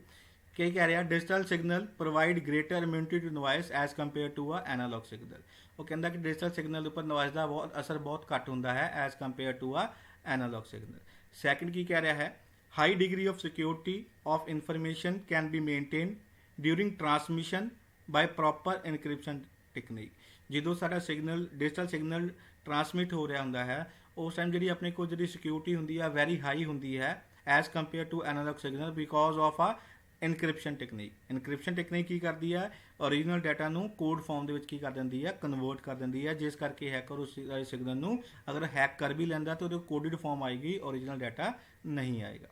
ਕੀ ਕਹਿ ਰਿਹਾ, digital signal provide greater immunity to noise as compare to a analogue signal. ਉਹ ਕਹਿੰਦਾ ਕਿ ਡਿਜੀਟਲ ਸਿਗਨਲ ਉੱਪਰ ਨੋਇਸ ਦਾ ਅਸਰ ਬਹੁਤ ਘੱਟ ਹੁੰਦਾ ਹੈ as compare to a analogue ਸਿਗਨਲ। ਸੈਕਿੰਡ ਕੀ ਕਹਿ ਰਿਹਾ ਹੈ, high degree of security of information can be maintain during transmission by proper encryption technique. ਜਦੋਂ ਸਾਡਾ ਸਿਗਨਲ ਡਿਜੀਟਲ ਸਿਗਨਲ ਟਰਾਂਸਮਿਟ ਹੋ ਰਿਹਾ ਹੁੰਦਾ ਹੈ ਉਸ ਟਾਈਮ ਜਿਹੜੀ ਆਪਣੇ ਕੋਲ ਜਿਹੜੀ ਸਿਕਿਉਰਿਟੀ ਹੁੰਦੀ ਹੈ ਵੈਰੀ ਹਾਈ ਹੁੰਦੀ ਹੈ as compare to analogue signal because of a encryption technique. Encryption technique ਕੀ ਕਰਦੀ ਹੈ, ਓਰੀਜਨਲ ਡਾਟਾ ਨੂੰ ਕੋਡ ਫਾਰਮ ਦੇ ਵਿੱਚ ਕੀ ਕਰ ਦਿੰਦੀ ਹੈ, ਕਨਵਰਟ ਕਰ ਦਿੰਦੀ ਹੈ, ਜਿਸ ਕਰਕੇ ਹੈਕਰ ਉਸ ਸਿਗਨਲ ਨੂੰ ਅਗਰ ਹੈਕ ਕਰ ਵੀ ਲੈਂਦਾ ਤਾਂ ਉਹਦੇ ਕੋਡਿਡ ਫਾਰਮ ਆਏਗੀ, ਓਰੀਜਨਲ ਡਾਟਾ ਨਹੀਂ ਆਏਗਾ।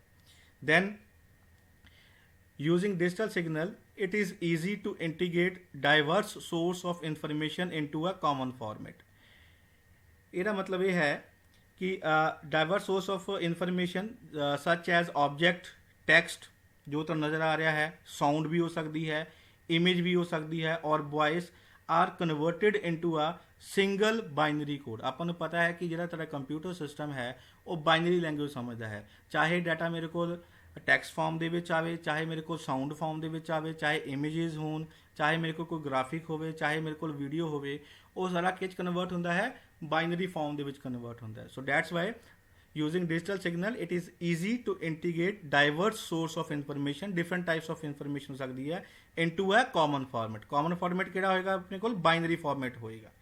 Then using digital signal it is easy to integrate diverse source of information into a common format। ਇਹਦਾ ਮਤਲਬ ਇਹ ਹੈ ਕਿ diverse source of information such as object, text ਜੋ ਤੁਹਾਨੂੰ ਨਜ਼ਰ ਆ ਰਿਹਾ ਹੈ, sound ਵੀ ਹੋ ਸਕਦੀ ਹੈ, image ਵੀ ਹੋ ਸਕਦੀ ਹੈ ਔਰ voice are converted into a single binary code। ਆਪਾਂ ਨੂੰ ਪਤਾ ਹੈ ਕਿ ਜਿਹੜਾ ਤੁਹਾਡਾ ਕੰਪਿਊਟਰ ਸਿਸਟਮ ਹੈ ਉਹ ਬਾਈਨਰੀ ਲੈਂਗੁਏਜ ਸਮਝਦਾ ਹੈ, ਚਾਹੇ ਡਾਟਾ ਮੇਰੇ ਕੋਲ ਟੈਕਸਟ ਫਾਰਮ ਦੇ ਵਿੱਚ ਆਵੇ, ਚਾਹੇ ਮੇਰੇ ਕੋਲ ਸਾਊਂਡ ਫਾਰਮ ਦੇ ਵਿੱਚ ਆਵੇ, ਚਾਹੇ ਇਮੇजेस ਹੋਣ, ਚਾਹੇ ਮੇਰੇ ਕੋਲ ਕੋਈ ਗ੍ਰਾਫਿਕ ਹੋਵੇ, ਚਾਹੇ ਮੇਰੇ ਕੋਲ ਵੀਡੀਓ ਹੋਵੇ, ਉਹ ਸਾਰਾ ਕਿਚ ਕਨਵਰਟ ਹੁੰਦਾ ਹੈ, ਬਾਈਨਰੀ ਫਾਰਮ ਦੇ ਵਿੱਚ ਕਨਵਰਟ ਹੁੰਦਾ ਹੈ। So that's why using digital signal it is easy to integrate diverse source of information, different types of information ਹੋ ਸਕਦੀ ਹੈ into a common format। common format ਕਿਹੜਾ ਹੋਏਗਾ, ਆਪਣੇ ਕੋਲ ਬਾਈਨਰੀ ਫਾਰਮੈਟ ਹੋਏਗਾ।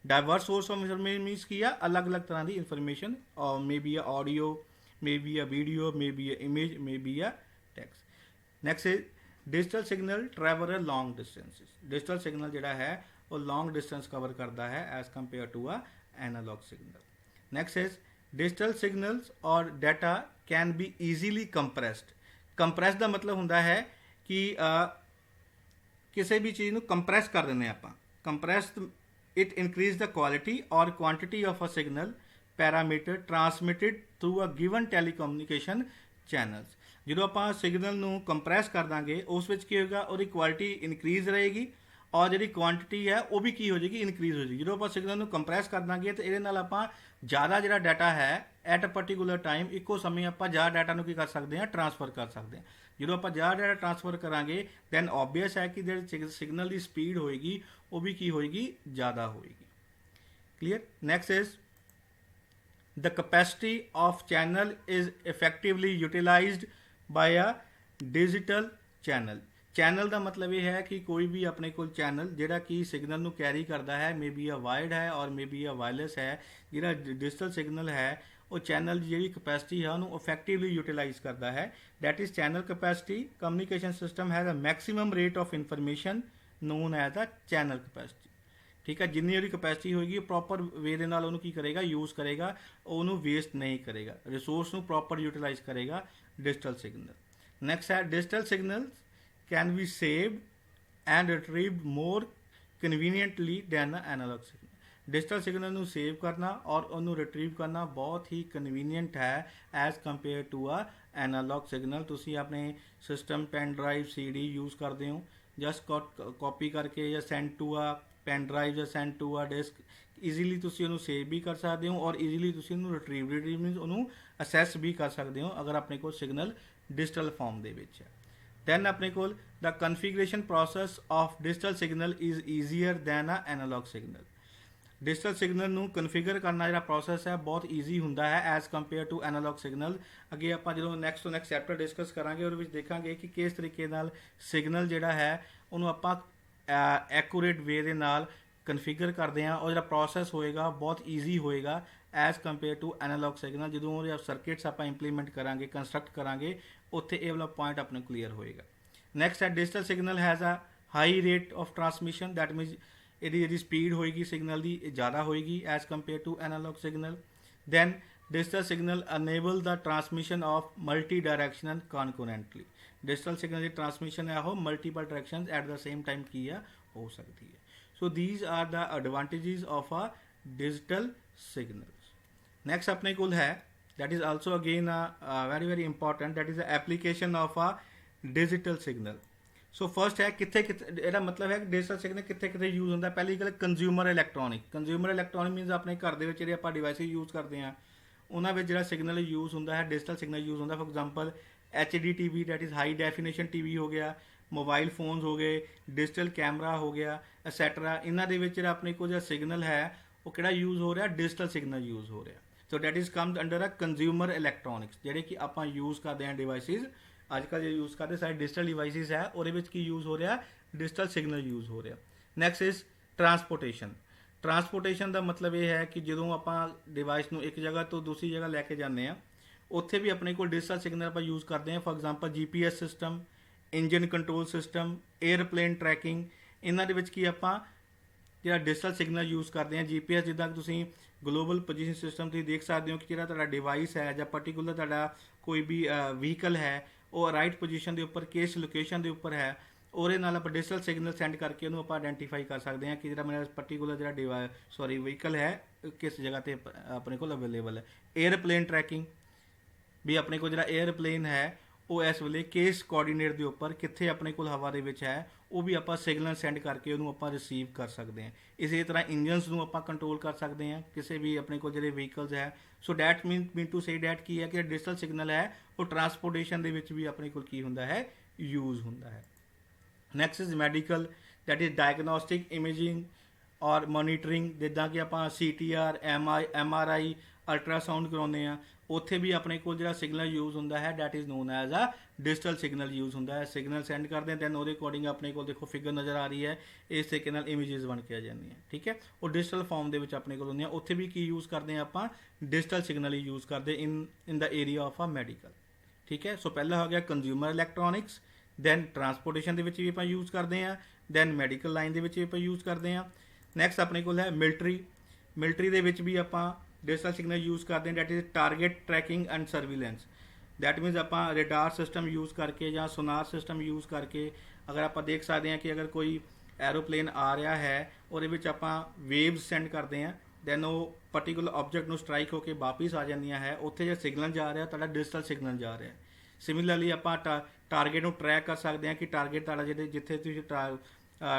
diverse source of information means ਕੀ ਆ, ਅਲੱਗ ਅਲੱਗ ਤਰ੍ਹਾਂ ਦੀ information, maybe a audio, maybe a video, maybe a image, maybe a text। next is digital signal travel a long distances। digital signal ਜਿਹੜਾ ਹੈ ਉਹ long distance cover ਕਰਦਾ ਹੈ as compared to a analog signal। next is digital signals और data can be easily कंप्रैस्ड। कंप्रैस ਦਾ ਮਤਲਬ ਹੁੰਦਾ ਹੈ ਕਿ ਕਿਸੇ ਵੀ ਚੀਜ਼ ਨੂੰ ਕੰਪਰੈਸ ਕਰ ਦਿੰਦੇ ਆਪਾਂ। Compress it increase the quality ਔਰ quantity of a signal parameter transmitted through a given telecommunication channels. ਜਦੋਂ ਆਪਾਂ ਸਿਗਨਲ ਨੂੰ ਕੰਪਰੈਸ ਕਰ ਦਾਂਗੇ ਉਸ ਵਿੱਚ ਕੀ ਹੋਏਗਾ, ਉਹਦੀ ਕੁਆਲਿਟੀ ਇਨਕਰੀਜ਼ ਰਹੇਗੀ ਔਰ ਜਿਹੜੀ ਕੁਆਂਟਿਟੀ ਹੈ ਉਹ ਵੀ ਕੀ ਹੋ ਜਾਏਗੀ, ਇਨਕਰੀਜ਼ ਹੋ ਜਾਏਗੀ। ਜਦੋਂ ਆਪਾਂ ਸਿਗਨਲ ਨੂੰ ਕੰਪਰੈਸ ਕਰ ਦਾਂਗੇ ਤਾਂ ਇਹਦੇ ਨਾਲ ਆਪਾਂ ਜ਼ਿਆਦਾ ਜਿਹੜਾ ਡਾਟਾ ਹੈ ਐਟ ਅ ਪਰਟੀਕੂਲਰ ਟਾਈਮ ਇੱਕੋ ਸਮੇਂ ਆਪਾਂ ਜ਼ਿਆਦਾ ਡਾਟਾ ਨੂੰ ਕੀ ਕਰ ਸਕਦੇ ਹਾਂ, ਟਰਾਂਸਫਰ ਕਰ ਸਕਦੇ ਹਾਂ। ਜਦੋਂ ਆਪਾਂ ਜ਼ਿਆਦਾ ਡਾਟਾ ਟਰਾਂਸਫਰ ਕਰਾਂਗੇ ਦੈਨ ਓਬਵੀਅਸ ਹੈ ਕਿ ਜਿਹੜੀ ਸਿਗਨਲ ਦੀ ਸਪੀਡ ਹੋਏਗੀ ਉਹ ਵੀ ਕੀ ਹੋਏਗੀ, ਜ਼ਿਆਦਾ ਹੋਏਗੀ। Clear. Next is the capacity of channel is effectively utilized by a digital channel। Channel ਦਾ ਮਤਲਬ ਇਹ ਹੈ ਕਿ ਕੋਈ ਵੀ ਆਪਣੇ ਕੋਲ ਚੈਨਲ ਜਿਹੜਾ ਕਿ ਸਿਗਨਲ ਨੂੰ ਕੈਰੀ ਕਰਦਾ ਹੈ, ਮੇ ਬੀ ਆ ਵਾਇਰਡ ਹੈ ਔਰ ਮੇ ਬੀ ਆ ਵਾਇਰਲੈਸ ਹੈ, ਜਿਹੜਾ ਡਿਜੀਟਲ ਸਿਗਨਲ ਹੈ ਉਹ ਚੈਨਲ ਦੀ ਜਿਹੜੀ ਕਪੈਸਿਟੀ ਹੈ ਉਹਨੂੰ ਇਫੈਕਟਿਵਲੀ ਯੂਟੀਲਾਈਜ਼ ਕਰਦਾ ਹੈ। That is channel capacity. Communication system has a maximum rate of information known as a channel capacity. ਠੀਕ ਹੈ, ਜਿੰਨੀ ਉਹਦੀ ਕਪੈਸਿਟੀ ਹੋਏਗੀ ਉਹ ਪ੍ਰੋਪਰ ਵੇ ਦੇ ਨਾਲ ਉਹਨੂੰ ਕੀ ਕਰੇਗਾ, ਯੂਜ਼ ਕਰੇਗਾ, ਉਹਨੂੰ ਵੇਸਟ ਨਹੀਂ ਕਰੇਗਾ, ਰਿਸੋਰਸ ਨੂੰ ਪ੍ਰੋਪਰ ਯੂਟੀਲਾਈਜ਼ ਕਰੇਗਾ ਡਿਜੀਟਲ ਸਿਗਨਲ। ਨੈਕਸਟ ਹੈ digital signal can be saved and retrieved more conveniently than the analog signal। Digital signal ਨੂੰ ਸੇਵ ਕਰਨਾ ਔਰ ਉਹਨੂੰ ਰਿਟਰੀਵ ਕਰਨਾ ਬਹੁਤ ਹੀ ਕਨਵੀਨੀਅੰਟ ਹੈ ਐਜ਼ ਕੰਪੇਅਰ ਟੂ ਆ ਐਨਾਲੌਗ ਸਿਗਨਲ। ਤੁਸੀਂ ਆਪਣੇ system pen drive CD use ਕਰਦੇ ਹੋ, ਜਸਟ ਕਾਪੀ ਕਰਕੇ ਜਾਂ ਸੈਂਡ ਟੂ ਆ ਪੈਨ ਡਰਾਈਵ ਜਾਂ ਸੈਂਡ ਟੂ ਆ ਡਿਸਕ, ਈਜ਼ੀਲੀ ਤੁਸੀਂ ਉਹਨੂੰ ਸੇਵ ਵੀ ਕਰ ਸਕਦੇ ਹੋ ਔਰ ਈਜ਼ੀਲੀ ਤੁਸੀਂ ਉਹਨੂੰ ਰਿਟਰੀਵ ਮੀਨਸ ਉਹਨੂੰ ਅਸੈਸ ਵੀ ਕਰ ਸਕਦੇ ਹੋ ਅਗਰ ਆਪਣੇ ਕੋਲ ਸਿਗਨਲ ਡਿਜੀਟਲ ਫਾਰਮ ਦੇ ਵਿੱਚ ਹੈ। then ਆਪਣੇ ਕੋਲ the configuration process of digital signal is easier than a analog signal। Digital signal ਨੂੰ ਕਨਫਿਗਰ ਕਰਨਾ ਜਿਹੜਾ ਪ੍ਰੋਸੈਸ ਹੈ ਬਹੁਤ ਈਜ਼ੀ ਹੁੰਦਾ ਹੈ as compare to analogue signal. ਅੱਗੇ ਆਪਾਂ ਜਦੋਂ ਨੈਕਸਟ ਤੋਂ ਨੈਕਸਟ ਚੈਪਟਰ ਡਿਸਕਸ ਕਰਾਂਗੇ ਉਹਦੇ ਵਿੱਚ ਦੇਖਾਂਗੇ ਕਿ ਕਿਸ ਤਰੀਕੇ ਨਾਲ ਸਿਗਨਲ ਜਿਹੜਾ ਹੈ ਉਹਨੂੰ ਆਪਾਂ ਐਕੂਰੇਟ ਵੇ ਦੇ ਨਾਲ ਕਨਫਿਗਰ ਕਰਦੇ ਹਾਂ ਔਰ ਜਿਹੜਾ ਪ੍ਰੋਸੈਸ ਹੋਏਗਾ ਬਹੁਤ ਈਜ਼ੀ ਹੋਏਗਾ as compare to analogue signal. ਜਦੋਂ ਉਹਦੇ ਸਰਕਿਟਸ ਆਪਾਂ ਇੰਪਲੀਮੈਂਟ ਕਰਾਂਗੇ, ਕੰਸਟਰਕਟ ਕਰਾਂਗੇ, ਉੱਥੇ ਇਹ ਵਾਲਾ ਪੁਆਇੰਟ ਆਪਣੇ ਕਲੀਅਰ ਹੋਏਗਾ। ਨੈਕਸਟ ਹੈ digital signal has a high rate of transmission. That means ਇਹਦੀ ਜਿਹੜੀ ਸਪੀਡ ਹੋਏਗੀ ਸਿਗਨਲ ਦੀ ਇਹ ਜ਼ਿਆਦਾ ਹੋਏਗੀ as compare to analogue signal. Then digital signal enable the transmission of multi directional concurrently. Digital signal ਦੀ ਟਰਾਂਸਮਿਸ਼ਨ ਹੈ ਉਹ multiple directions at the same time ਕੀ ਆ ਹੋ ਸਕਦੀ ਹੈ। So these are the advantages of a digital signals. Next ਆਪਣੇ ਕੋਲ ਹੈ that is also again very important, that is the application of a digital signal। so first ਹੈ ਕਿੱਥੇ ਕਿੱਥੇ ਇਹਦਾ ਮਤਲਬ ਹੈ ਕਿ ਡਿਜੀਟਲ ਸਿਗਨਲ ਕਿੱਥੇ ਕਿੱਥੇ ਯੂਜ਼ ਹੁੰਦਾ। ਪਹਿਲੀ ਗੱਲ consumer electronic. Consumer electronic means ਆਪਣੇ ਘਰ ਦੇ ਵਿੱਚ ਜਿਹੜੇ ਆਪਾਂ ਡਿਵਾਈਸਿਸ ਯੂਜ਼ ਕਰਦੇ ਹਾਂ ਉਹਨਾਂ ਵਿੱਚ ਜਿਹੜਾ ਸਿਗਨਲ ਯੂਜ਼ ਹੁੰਦਾ ਹੈ ਡਿਜੀਟਲ ਸਿਗਨਲ ਯੂਜ਼ ਹੁੰਦਾ। For example HD TV that is high definition TV ਹੋ ਗਿਆ, ਮੋਬਾਈਲ ਫੋਨਸ ਹੋ ਗਏ, ਡਿਜੀਟਲ ਕੈਮਰਾ ਹੋ ਗਿਆ ਐਟਸੈਟਰਾ। ਇਹਨਾਂ ਦੇ ਵਿੱਚ ਜਿਹੜਾ ਆਪਣੇ ਕੋਲ ਜਿਹੜਾ ਸਿਗਨਲ ਹੈ ਉਹ ਕਿਹੜਾ ਯੂਜ਼ ਹੋ ਰਿਹਾ, ਡਿਜੀਟਲ ਸਿਗਨਲ ਯੂਜ਼ ਹੋ ਰਿਹਾ। So that is comes under a consumer electronics. ਜਿਹੜੇ ਕਿ ਆਪਾਂ ਯੂਜ਼ ਕਰਦੇ ਹਾਂ ਡਿਵਾਈਸਿਸ ਅੱਜ ਕੱਲ੍ਹ ਜਿਹੜੇ ਯੂਜ਼ ਕਰਦੇ ਸਾਰੇ ਡਿਜੀਟਲ ਡਿਵਾਈਸਿਸ ਹੈ ਉਹਦੇ ਵਿੱਚ ਕੀ ਯੂਜ਼ ਹੋ ਰਿਹਾ, ਡਿਜੀਟਲ ਸਿਗਨਲ ਯੂਜ਼ ਹੋ ਰਿਹਾ। Next is transportation. ਟਰਾਂਸਪੋਰਟੇਸ਼ਨ ਦਾ ਮਤਲਬ ਇਹ ਹੈ ਕਿ ਜਦੋਂ ਆਪਾਂ ਡਿਵਾਈਸ ਨੂੰ ਇੱਕ ਜਗ੍ਹਾ ਤੋਂ ਦੂਸਰੀ ਜਗ੍ਹਾ ਲੈ ਕੇ ਜਾਂਦੇ ਹਾਂ ਉੱਥੇ ਵੀ ਆਪਣੇ ਕੋਲ ਡਿਜੀਟਲ ਸਿਗਨਲ ਆਪਾਂ ਯੂਜ਼ ਕਰਦੇ ਹਾਂ। For example GPS system, engine control system, airplane tracking, ਇਹਨਾਂ ਦੇ ਵਿੱਚ ਕੀ ਆਪਾਂ ਜਿਹੜਾ ਡਿਜੀਟਲ ਸਿਗਨਲ ਯੂਜ਼ ਕਰਦੇ ਹਾਂ। GPS ਜਿੱਦਾਂ ਕਿ ਤੁਸੀਂ ਗਲੋਬਲ ਪੋਜੀਸ਼ਨ ਸਿਸਟਮ ਤੁਸੀਂ ਦੇਖ ਸਕਦੇ ਹੋ ਕਿ ਜਿਹੜਾ ਤੁਹਾਡਾ ਡਿਵਾਈਸ ਹੈ ਜਾਂ ਪਰਟੀਕੂਲਰ ਤੁਹਾਡਾ ਕੋਈ ਵੀ ਵਹੀਕਲ ਹੈ ਉਹ ਰਾਈਟ ਪੋਜੀਸ਼ਨ ਦੇ ਉੱਪਰ ਕਿਸ ਲੋਕੇਸ਼ਨ ਦੇ ਉੱਪਰ ਹੈ, ਉਹਦੇ ਨਾਲ ਆਪਾਂ ਡਿਜੀਟਲ ਸਿਗਨਲ ਸੈਂਡ ਕਰਕੇ ਉਹਨੂੰ ਆਪਾਂ ਆਇਡੈਂਟੀਫਾਈ ਕਰ ਸਕਦੇ ਹਾਂ ਕਿ ਜਿਹੜਾ ਮੇਰਾ ਪਰਟੀਕੂਲਰ ਜਿਹੜਾ ਵਹੀਕਲ ਹੈ ਕਿਸ ਜਗ੍ਹਾ 'ਤੇ ਆਪਣੇ ਕੋਲ ਅਵੇਲੇਬਲ ਹੈ। 에ਅਰਪਲੇਨ ਟਰੈਕਿੰਗ ਵੀ ਆਪਣੇ ਕੋਲ ਜਿਹੜਾ 에ਅਰਪਲੇਨ ਹੈ ਉਹ ਇਸ ਵੇਲੇ ਕਿਸ ਕੋਆਰਡੀਨੇਟ ਦੇ ਉੱਪਰ ਕਿੱਥੇ ਆਪਣੇ ਕੋਲ ਹਵਾ ਦੇ ਵਿੱਚ ਹੈ ਉਹ ਵੀ ਆਪਾਂ ਸਿਗਨਲ ਸੈਂਡ ਕਰਕੇ ਉਹਨੂੰ ਆਪਾਂ ਰਿਸੀਵ ਕਰ ਸਕਦੇ ਹਾਂ। ਇਸੇ ਤਰ੍ਹਾਂ ਇੰਜਨਸ ਨੂੰ ਆਪਾਂ ਕੰਟਰੋਲ ਕਰ ਸਕਦੇ ਹਾਂ ਕਿਸੇ ਵੀ ਆਪਣੇ ਕੋਲ ਜਿਹੜੇ ਵਹੀਕਲਸ ਹੈ। So that mean to say that ਕੀ ਹੈ ਕਿ ਡਿਜੀਟਲ ਸਿਗਨਲ ਹੈ ਉਹ ਟਰਾਂਸਪੋਰਟੇਸ਼ਨ ਦੇ ਵਿੱਚ ਵੀ ਆਪਣੇ ਕੋਲ ਕੀ ਹੁੰਦਾ ਹੈ, ਯੂਜ਼ ਹੁੰਦਾ ਹੈ। Next is medical that is diagnostic imaging ਔਰ ਮੋਨੀਟਰਿੰਗ। ਜਿੱਦਾਂ ਕਿ ਆਪਾਂ CTR MRI ਅਲਟਰਾਸਾਊਂਡ ਕਰਾਉਂਦੇ ਹਾਂ ਉੱਥੇ ਵੀ ਆਪਣੇ ਕੋਲ ਜਿਹੜਾ ਸਿਗਨਲ ਯੂਜ਼ ਹੁੰਦਾ ਹੈ that is known as a digital signal use ਹੁੰਦਾ ਹੈ। ਸਿਗਨਲ ਸੈਂਡ ਕਰਦੇ ਹਾਂ ਦੈਨ ਉਹਦੇ ਅਕੋਰਡਿੰਗ ਆਪਣੇ ਕੋਲ ਦੇਖੋ ਫਿਗਰ ਨਜ਼ਰ ਆ ਰਹੀ ਹੈ, ਇਸ ਤਰੀਕੇ ਨਾਲ ਇਮੇਜਿਸ ਬਣ ਕੇ ਆ ਜਾਂਦੀਆਂ। ਠੀਕ ਹੈ, ਉਹ ਡਿਜੀਟਲ ਫਾਰਮ ਦੇ ਵਿੱਚ ਆਪਣੇ ਕੋਲ ਹੁੰਦੀਆਂ। ਉੱਥੇ ਵੀ ਕੀ ਯੂਜ਼ ਕਰਦੇ ਹਾਂ ਆਪਾਂ, ਡਿਜੀਟਲ ਸਿਗਨਲ ਹੀ ਯੂਜ਼ ਕਰਦੇ ਇਨ ਦਾ ਏਰੀਆ ਆਫ ਆ ਮੈਡੀਕਲ। ਠੀਕ ਹੈ, ਸੋ ਪਹਿਲਾ ਹੋ ਗਿਆ ਕੰਜ਼ਿਊਮਰ ਇਲੈਕਟ੍ਰੋਨਿਕਸ, ਦੈਨ ਟਰਾਂਸਪੋਰਟੇਸ਼ਨ ਦੇ ਵਿੱਚ ਵੀ ਆਪਾਂ ਯੂਜ਼ ਕਰਦੇ ਹਾਂ, ਦੈਨ ਮੈਡੀਕਲ ਲਾਈਨ ਦੇ ਵਿੱਚ ਵੀ ਆਪਾਂ ਯੂਜ਼ ਕਰਦੇ ਹਾਂ। ਨੈਕਸਟ ਆਪਣੇ ਕੋਲ ਹੈ ਮਿਲਟਰੀ। ਮਿਲਟਰੀ ਦੇ ਵਿੱਚ ਵੀ ਆਪਾਂ डिजिटल सिग्नल यूज़ करते हैं, that is target tracking and surveillance. That means ਆਪਾਂ ਰਡਾਰ ਸਿਸਟਮ ਯੂਜ਼ ਕਰਕੇ ਜਾਂ ਸੋਨਾਰ ਸਿਸਟਮ ਯੂਜ਼ ਕਰਕੇ ਅਗਰ ਆਪਾਂ ਦੇਖ ਸਕਦੇ ਹਾਂ ਕਿ ਅਗਰ ਕੋਈ ਐਰੋਪਲੇਨ ਆ ਰਿਹਾ ਹੈ ਉਹਦੇ ਵਿੱਚ ਆਪਾਂ ਵੇਵਸ ਸੈਂਡ ਕਰਦੇ ਹਾਂ, ਦੈਨ ਉਹ ਪਾਰਟਿਕੂਲਰ ਆਬਜੈਕਟ ਨੂੰ ਸਟ੍ਰਾਈਕ ਹੋ ਕੇ ਵਾਪਿਸ ਆ ਜਾਂਦੀਆਂ ਹੈ, ਉੱਥੇ ਜੇ ਸਿਗਨਲ ਜਾ ਰਿਹਾ ਤੁਹਾਡਾ ਡਿਜੀਟਲ ਸਿਗਨਲ ਜਾ ਰਿਹਾ। ਸਿਮਿਲਰਲੀ ਆਪਾਂ ਟਾਰਗੇਟ ਨੂੰ ਟਰੈਕ ਕਰ ਸਕਦੇ ਹਾਂ ਕਿ ਟਾਰਗੇਟ ਤੁਹਾਡਾ ਜਿਹੜੇ ਜਿੱਥੇ ਤੁਸੀਂ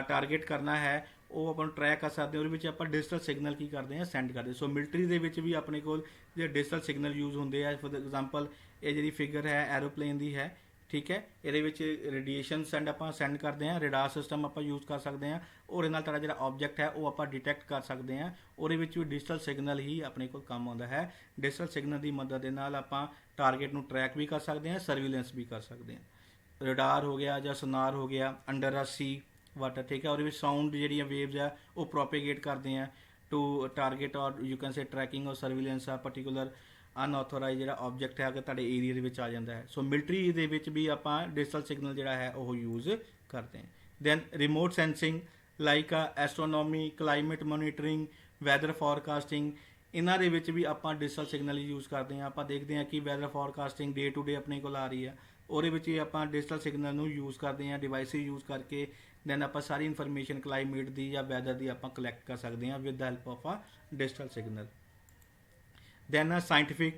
ਟਾਰਗੇਟ ਕਰਨਾ ਹੈ ਉਹ ਆਪਾਂ ਨੂੰ ਟਰੈਕ ਕਰ ਸਕਦੇ ਹਾਂ, ਉਹਦੇ ਵਿੱਚ ਆਪਾਂ ਡਿਜੀਟਲ ਸਿਗਨਲ ਕੀ ਕਰਦੇ ਹਾਂ, ਸੈਂਡ ਕਰਦੇ। ਸੋ ਮਿਲਟਰੀ ਦੇ ਵਿੱਚ ਵੀ ਆਪਣੇ ਕੋਲ ਜਿਹੜੇ ਡਿਜੀਟਲ ਸਿਗਨਲ ਯੂਜ਼ ਹੁੰਦੇ ਆ। ਫੋਰ ਐਗਜ਼ਾਮਪਲ ਇਹ ਜਿਹੜੀ ਫਿਗਰ ਹੈ ਐਰੋਪਲੇਨ ਦੀ ਹੈ, ਠੀਕ ਹੈ, ਇਹਦੇ ਵਿੱਚ ਰੇਡੀਏਸ਼ਨ ਆਪਾਂ ਸੈਂਡ ਕਰਦੇ ਹਾਂ, ਰਡਾਰ ਸਿਸਟਮ ਆਪਾਂ ਯੂਜ਼ ਕਰ ਸਕਦੇ ਹਾਂ, ਉਹਦੇ ਨਾਲ ਤੁਹਾਡਾ ਜਿਹੜਾ ਆਬਜੈਕਟ ਹੈ ਉਹ ਆਪਾਂ ਡਿਟੈਕਟ ਕਰ ਸਕਦੇ ਹਾਂ, ਉਹਦੇ ਵਿੱਚ ਵੀ ਡਿਜੀਟਲ ਸਿਗਨਲ ਹੀ ਆਪਣੇ ਕੋਲ ਕੰਮ ਆਉਂਦਾ ਹੈ। ਡਿਜੀਟਲ ਸਿਗਨਲ ਦੀ ਮਦਦ ਦੇ ਨਾਲ ਆਪਾਂ ਟਾਰਗੇਟ ਨੂੰ ਟਰੈਕ ਵੀ ਕਰ ਸਕਦੇ ਹਾਂ, ਸਰਵੀਲੈਂਸ ਵੀ ਕਰ ਸਕਦੇ ਹਾਂ। ਰਡਾਰ ਹੋ ਗਿਆ ਜਾਂ ਸੋਨਾਰ ਹੋ ਗਿਆ, ਅੰਡਰ ਆ ਸੀ ਵਾਟਰ, ਠੀਕ ਹੈ, ਉਹਦੇ ਵਿੱਚ ਸਾਊਂਡ ਜਿਹੜੀਆਂ ਵੇਵਸ ਆ ਉਹ ਪ੍ਰੋਪੇਗੇਟ ਕਰਦੇ ਆ ਟੂ ਟਾਰਗੇਟ ਔਰ ਯੂ ਕੈਨ ਸੇ ਟਰੈਕਿੰਗ ਔਰ ਸਰਵੀਲੈਂਸ ਆ ਪਾਰਟਿਕੂਲਰ ਅਨਆਥੋਰਾਈਜ਼ ਜਿਹੜਾ ਆਬਜੈਕਟ ਹੈ ਅਗਰ ਤੁਹਾਡੇ ਏਰੀਆ ਦੇ ਵਿੱਚ ਆ ਜਾਂਦਾ ਹੈ। ਸੋ ਮਿਲਟਰੀ ਦੇ ਵਿੱਚ ਵੀ ਆਪਾਂ ਡਿਜੀਟਲ ਸਿਗਨਲ ਜਿਹੜਾ ਹੈ ਉਹ ਯੂਜ਼ ਕਰਦੇ ਹਾਂ। Then remote sensing like astronomy, climate monitoring, weather forecasting, ਇਹਨਾਂ ਦੇ ਵਿੱਚ ਵੀ ਆਪਾਂ ਡਿਜੀਟਲ ਸਿਗਨਲ ਯੂਜ਼ ਕਰਦੇ ਹਾਂ। ਆਪਾਂ ਦੇਖਦੇ ਹਾਂ ਕਿ weather forecasting day to day ਆਪਣੇ ਕੋਲ ਆ ਰਹੀ ਹੈ, ਉਹਦੇ ਵਿੱਚ ਹੀ ਆਪਾਂ ਡਿਜੀਟਲ ਸਿਗਨਲ ਨੂੰ ਯੂਜ਼ ਕਰਦੇ ਹਾਂ, ਡਿਵਾਈਸਿਸ ਯੂਜ਼ ਕਰਕੇ ਦੈਨ ਆਪਾਂ ਸਾਰੀ ਇਨਫੋਰਮੇਸ਼ਨ ਕਲਾਈਮੇਟ ਦੀ ਜਾਂ ਵੈਦਰ ਦੀ ਆਪਾਂ ਕਲੈਕਟ ਕਰ ਸਕਦੇ ਹਾਂ with the help of a digital signal. Then scientific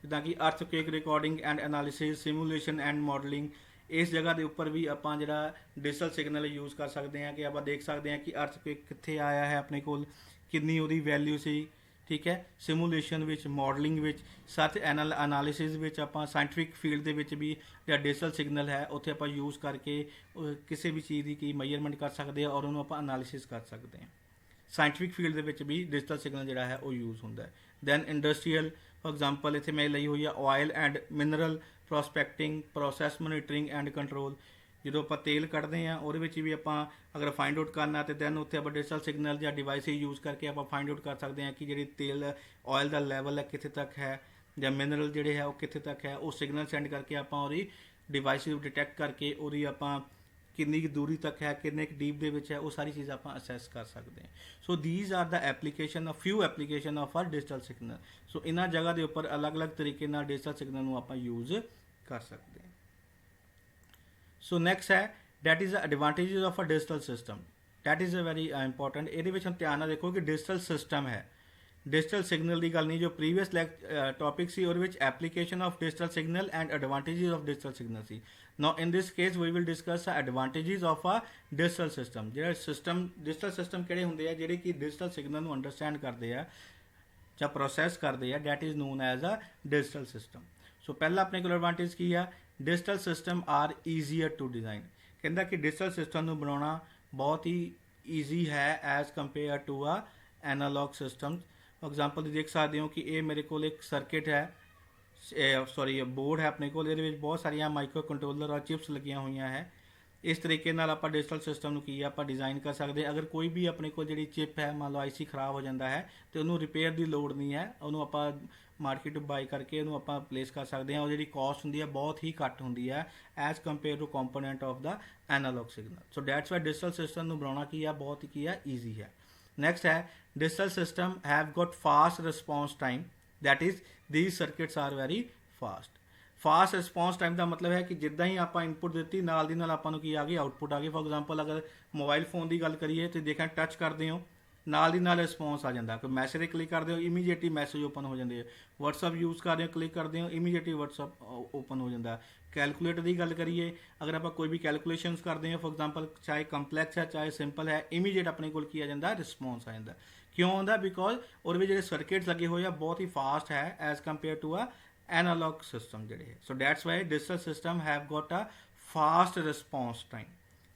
ਜਿੱਦਾਂ ਕਿ earthquake recording and analysis, simulation and modelling, ਇਸ ਜਗ੍ਹਾ ਦੇ ਉੱਪਰ ਵੀ ਆਪਾਂ ਜਿਹੜਾ ਡਿਜੀਟਲ ਸਿਗਨਲ ਯੂਜ਼ ਕਰ ਸਕਦੇ ਹਾਂ ਕਿ ਆਪਾਂ ਦੇਖ ਸਕਦੇ ਹਾਂ ਕਿ ਅਰਥਕੁਏਕ ਕਿੱਥੇ ਆਇਆ ਹੈ ਆਪਣੇ ਕੋਲ, ਕਿੰਨੀ ਉਹਦੀ ਵੈਲਿਊ ਸੀ, ਠੀਕ ਹੈ। ਸਿਮੂਲੇਸ਼ਨ ਵਿੱਚ, ਮਾਡਲਿੰਗ ਵਿੱਚ, ਸੱਚ ਐਨਾਲਿਸਿਸ ਵਿੱਚ ਆਪਾਂ ਸਾਇੰਟੀਫਿਕ ਫੀਲਡ ਦੇ ਵਿੱਚ ਵੀ ਜਿਹੜਾ ਡਿਜੀਟਲ ਸਿਗਨਲ ਹੈ ਉੱਥੇ ਆਪਾਂ ਯੂਜ਼ ਕਰਕੇ ਕਿਸੇ ਵੀ ਚੀਜ਼ ਦੀ ਕੀ ਮੈਜ਼ਰਮੈਂਟ ਕਰ ਸਕਦੇ ਹਾਂ ਔਰ ਉਹਨੂੰ ਆਪਾਂ ਐਨਾਲਿਸਿਸ ਕਰ ਸਕਦੇ ਹਾਂ। ਸਾਇੰਟੀਫਿਕ ਫੀਲਡ ਦੇ ਵਿੱਚ ਵੀ ਡਿਜੀਟਲ ਸਿਗਨਲ ਜਿਹੜਾ ਹੈ ਉਹ ਯੂਜ਼ ਹੁੰਦਾ ਹੈ। ਦੈਨ ਇੰਡਸਟਰੀਅਲ, ਫੋਰ ਐਗਜ਼ਾਮਪਲ ਇੱਥੇ ਮੈਂ ਲਈ ਹੋਈ ਆ oil and mineral prospecting, process monitoring and control. ਜਦੋਂ ਆਪਾਂ ਤੇਲ ਕੱਢਦੇ ਹਾਂ ਉਹਦੇ ਵਿੱਚ ਵੀ ਆਪਾਂ ਅਗਰ ਫਾਈਂਡ ਆਊਟ ਕਰਨਾ ਤੇ ਦੈਨ ਉੱਥੇ ਆਪਾਂ ਡਿਜੀਟਲ ਸਿਗਨਲ ਜਾਂ ਡਿਵਾਈਸ ਯੂਜ਼ ਕਰਕੇ ਆਪਾਂ ਫਾਈਂਡ ਆਊਟ ਕਰ ਸਕਦੇ ਹਾਂ ਕਿ ਜਿਹੜੀ ਤੇਲ ਆਇਲ ਦਾ ਲੈਵਲ ਹੈ ਕਿੱਥੇ ਤੱਕ ਹੈ ਜਾਂ ਮਿਨਰਲ ਜਿਹੜੇ ਹੈ ਉਹ ਕਿੱਥੇ ਤੱਕ ਹੈ। ਉਹ ਸਿਗਨਲ ਸੈਂਡ ਕਰਕੇ ਆਪਾਂ ਉਹਦੀ ਡਿਵਾਈਸ ਨੂੰ ਡਿਟੈਕਟ ਕਰਕੇ ਉਹਦੀ ਆਪਾਂ ਕਿੰਨੀ ਕੁ ਦੂਰੀ ਤੱਕ ਹੈ, ਕਿੰਨੇ ਕੁ ਡੀਪ ਦੇ ਵਿੱਚ ਹੈ, ਉਹ ਸਾਰੀ ਚੀਜ਼ਾਂ ਆਪਾਂ ਅਸੈਸ ਕਰ ਸਕਦੇ ਹਾਂ। So these are the application of few application of are digital signal. So ਇਹਨਾਂ ਜਗ੍ਹਾ ਦੇ ਉੱਪਰ ਅਲੱਗ-ਅਲੱਗ ਤਰੀਕੇ ਨਾਲ ਡਿਜੀਟਲ ਸਿਗਨਲ ਨੂੰ ਆਪਾਂ ਯੂਜ਼ ਕਰ ਸਕਦੇ ਹਾਂ। ਸੋ ਨੈਕਸਟ ਹੈ that is the advantages of a digital system, that is a very important. ਇਹਦੇ ਵਿੱਚ ਹੁਣ ਧਿਆਨ ਨਾਲ ਦੇਖੋ ਕਿ ਡਿਜੀਟਲ ਸਿਸਟਮ ਹੈ, ਡਿਜੀਟਲ ਸਿਗਨਲ ਦੀ ਗੱਲ ਨਹੀਂ। ਜੋ ਪ੍ਰੀਵੀਅਸ ਟੌਪਿਕ ਸੀ ਉਹਦੇ ਵਿੱਚ application of digital signal and advantages of digital signal ਸੀ। Now in this case we will discuss advantages of a digital system. ਜਿਹੜਾ ਸਿਸਟਮ ਡਿਜੀਟਲ ਸਿਸਟਮ ਕਿਹੜੇ ਹੁੰਦੇ ਆ, ਜਿਹੜੇ ਕਿ ਡਿਜੀਟਲ ਸਿਗਨਲ ਨੂੰ ਅੰਡਰਸਟੈਂਡ ਕਰਦੇ ਆ ਜਾਂ ਪ੍ਰੋਸੈਸ ਕਰਦੇ ਆ, that is known as a digital system. So ਪਹਿਲਾ ਆਪਣੇ ਕੋਲ ਐਡਵਾਂਟੇਜ ਕੀ ਆ, digital system are easier to design. ਕਹਿੰਦਾ ਕਿ ਡਿਜੀਟਲ ਸਿਸਟਮ ਨੂੰ ਬਣਾਉਣਾ ਬਹੁਤ ਹੀ ਈਜ਼ੀ ਹੈ as compare to a analogue system. For example ਦੇਖ ਸਕਦੇ ਹੋ ਕਿ ਇਹ ਮੇਰੇ ਕੋਲ ਇੱਕ ਸਰਕਿਟ ਹੈ, ਸੌਰੀ ਬੋਰਡ ਹੈ ਆਪਣੇ ਕੋਲ, ਇਹਦੇ ਵਿੱਚ ਬਹੁਤ ਸਾਰੀਆਂ ਮਾਈਕਰੋ ਕੰਟਰੋਲਰ ਔਰ ਚਿਪਸ ਲੱਗੀਆਂ ਹੋਈਆਂ ਹੈ। ਇਸ ਤਰੀਕੇ ਨਾਲ ਆਪਾਂ ਡਿਜੀਟਲ ਸਿਸਟਮ ਨੂੰ ਕੀ ਆ ਆਪਾਂ ਡਿਜ਼ਾਈਨ ਕਰ ਸਕਦੇ। ਅਗਰ ਕੋਈ ਵੀ ਆਪਣੇ ਕੋਲ ਜਿਹੜੀ ਚਿਪ ਹੈ ਮੰਨ ਲਓ ਆਈਸੀ ਖਰਾਬ ਹੋ ਜਾਂਦਾ ਹੈ ਤੇ ਉਹਨੂੰ ਰਿਪੇਅਰ ਦੀ ਲੋੜ ਨਹੀਂ ਹੈ, ਉਹਨੂੰ ਆਪਾਂ ਮਾਰਕੀਟ ਤੋਂ ਬਾਈ ਕਰਕੇ ਉਹਨੂੰ ਆਪਾਂ ਪਲੇਸ ਕਰ ਸਕਦੇ ਹਾਂ। ਉਹ ਜਿਹੜੀ ਕਾਸਟ ਹੁੰਦੀ ਹੈ ਬਹੁਤ ਹੀ ਘੱਟ ਹੁੰਦੀ ਹੈ as compare to component of the analog signal. So that's why digital system ਨੂੰ ਬਣਾਉਣਾ ਕੀ ਆ ਬਹੁਤ ਹੀ ਕੀ ਆ ਈਜ਼ੀ ਹੈ। Next है digital system have got fast response time, that is these circuits are very fast। Fast response time ਦਾ ਮਤਲਬ ਹੈ ਕਿ ਜਿੱਦਾਂ ਹੀ ਆਪਾਂ ਇਨਪੁਟ ਦਿੱਤੀ ਨਾਲ ਦੀ ਨਾਲ ਆਪਾਂ ਨੂੰ ਕੀ ਆ ਗਈ, ਆਊਟਪੁੱਟ ਆ ਗਈ। ਫੋਰ ਐਗਜ਼ਾਮਪਲ ਅਗਰ ਮੋਬਾਈਲ ਫੋਨ ਦੀ ਗੱਲ ਕਰੀਏ ਤੇ ਦੇਖਾਂ ਟੱਚ ਕਰਦੇ ਹੋ ਨਾਲ ਦੀ ਨਾਲ ਰਿਸਪੌਂਸ ਆ ਜਾਂਦਾ। ਕੋਈ ਮੈਸੇਜ 'ਤੇ ਕਲਿੱਕ ਕਰਦੇ ਹੋ ਇਮੀਡੀਏਟਲੀ ਮੈਸੇਜ ਓਪਨ ਹੋ ਜਾਂਦੇ ਆ। ਵਟਸਐਪ ਯੂਜ਼ ਕਰਦੇ ਹੋ ਕਲਿੱਕ ਕਰਦੇ ਹੋ ਇਮੀਡੀਏਟਲੀ ਵਟਸਐਪ ਓਪਨ ਹੋ ਜਾਂਦਾ। ਕੈਲਕੂਲੇਟਰ ਦੀ ਗੱਲ ਕਰੀਏ ਅਗਰ ਆਪਾਂ ਕੋਈ ਵੀ ਕੈਲਕੂਲੇਸ਼ਨਸ ਕਰਦੇ ਹਾਂ ਫੋਰ ਐਗਜ਼ਾਮਪਲ ਚਾਹੇ ਕੰਪਲੈਕਸ ਹੈ ਚਾਹੇ ਸਿੰਪਲ ਹੈ, ਇਮੀਡੀਏਟ ਆਪਣੇ ਕੋਲ ਕੀ ਆ ਜਾਂਦਾ ਰਿਸਪੌਂਸ ਆ ਜਾਂਦਾ। ਕਿਉਂ ਆਉਂਦਾ, ਬਿਕੋਜ਼ ਉਹਦੇ ਵਿੱਚ ਜਿਹੜੇ ਸਰਕਿਟਸ ਲੱਗੇ ਹੋਏ ਆ ਬਹੁਤ ਹੀ ਫਾਸਟ ਹੈ as compare to a analogue system ਜਿਹੜੇ ਹੈ। So that's why digital system have got a fast response time.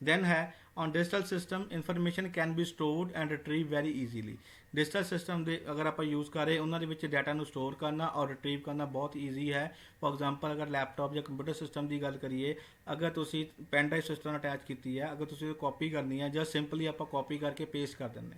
then है on digital system information can be stored and retrieved very easily। digital system ਦੇ ਅਗਰ ਆਪਾਂ use ਕਰ ਰਹੇ ਉਹਨਾਂ ਦੇ ਵਿੱਚ ਡਾਟਾ ਨੂੰ ਸਟੋਰ ਕਰਨਾ ਔਰ ਰਿਟਰੀਵ ਕਰਨਾ ਬਹੁਤ ਈਜ਼ੀ ਹੈ। ਫੋਰ ਐਗਜ਼ਾਮਪਲ ਅਗਰ ਲੈਪਟਾਪ ਜਾਂ ਕੰਪਿਊਟਰ ਸਿਸਟਮ ਦੀ ਗੱਲ ਕਰੀਏ, ਅਗਰ ਤੁਸੀਂ ਪੈਨ ਡਰਾਈਵ ਸਿਸਟਮ ਅਟੈਚ ਕੀਤੀ ਹੈ, ਅਗਰ ਤੁਸੀਂ ਕਾਪੀ ਕਰਨੀ ਹੈ ਜਾਂ ਸਿੰਪਲੀ ਆਪਾਂ ਕਾਪੀ ਕਰਕੇ ਪੇਸਟ ਕਰ ਦਿੰਦੇ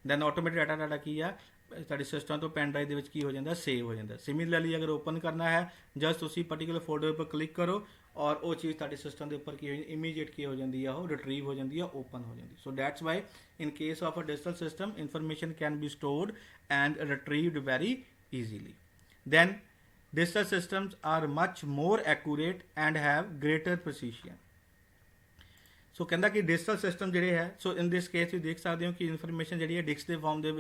ਦੈਨ ਆਟੋਮੈਟਿਕ ਡਾਟਾ ਤੁਹਾਡਾ ਕੀ ਆ ਤੁਹਾਡੇ ਸਿਸਟਮ ਤੋਂ ਪੈਨ ਡਰਾਈਵ ਦੇ ਵਿੱਚ ਕੀ ਹੋ ਜਾਂਦਾ ਸੇਵ ਹੋ ਜਾਂਦਾ। ਸਿਮਿਲਰਲੀ ਅਗਰ ਓਪਨ ਕਰਨਾ ਹੈ ਜਸਟ ਤੁਸੀਂ ਪਰਟੀਕੂਲਰ ਫੋਲਡਰ ਉੱਪਰ ਕਲਿੱਕ ਕਰੋ ਔਰ ਉਹ ਚੀਜ਼ ਤੁਹਾਡੇ ਸਿਸਟਮ ਦੇ ਉੱਪਰ ਕੀ ਹੋ ਜਾਂਦੀ ਇਮੀਡੀਏਟ ਕੀ ਹੋ ਜਾਂਦੀ ਆ ਉਹ ਰਿਟਰੀਵ ਹੋ ਜਾਂਦੀ ਆ ਓਪਨ ਹੋ ਜਾਂਦੀ। So that's why in case of a digital system information can be stored and retrieved very easily. Then digital systems are much more accurate and have greater precision. ਸੋ ਕਹਿੰਦਾ ਕਿ ਡਿਜੀਟਲ ਸਿਸਟਮ ਜਿਹੜੇ ਹੈ, so in this case ਤੁਸੀਂ ਦੇਖ ਸਕਦੇ ਹੋ ਕਿ information ਜਿਹੜੀ ਹੈ ਡਿਸਕ ਦੇ ਫਾਰਮ ਦੇ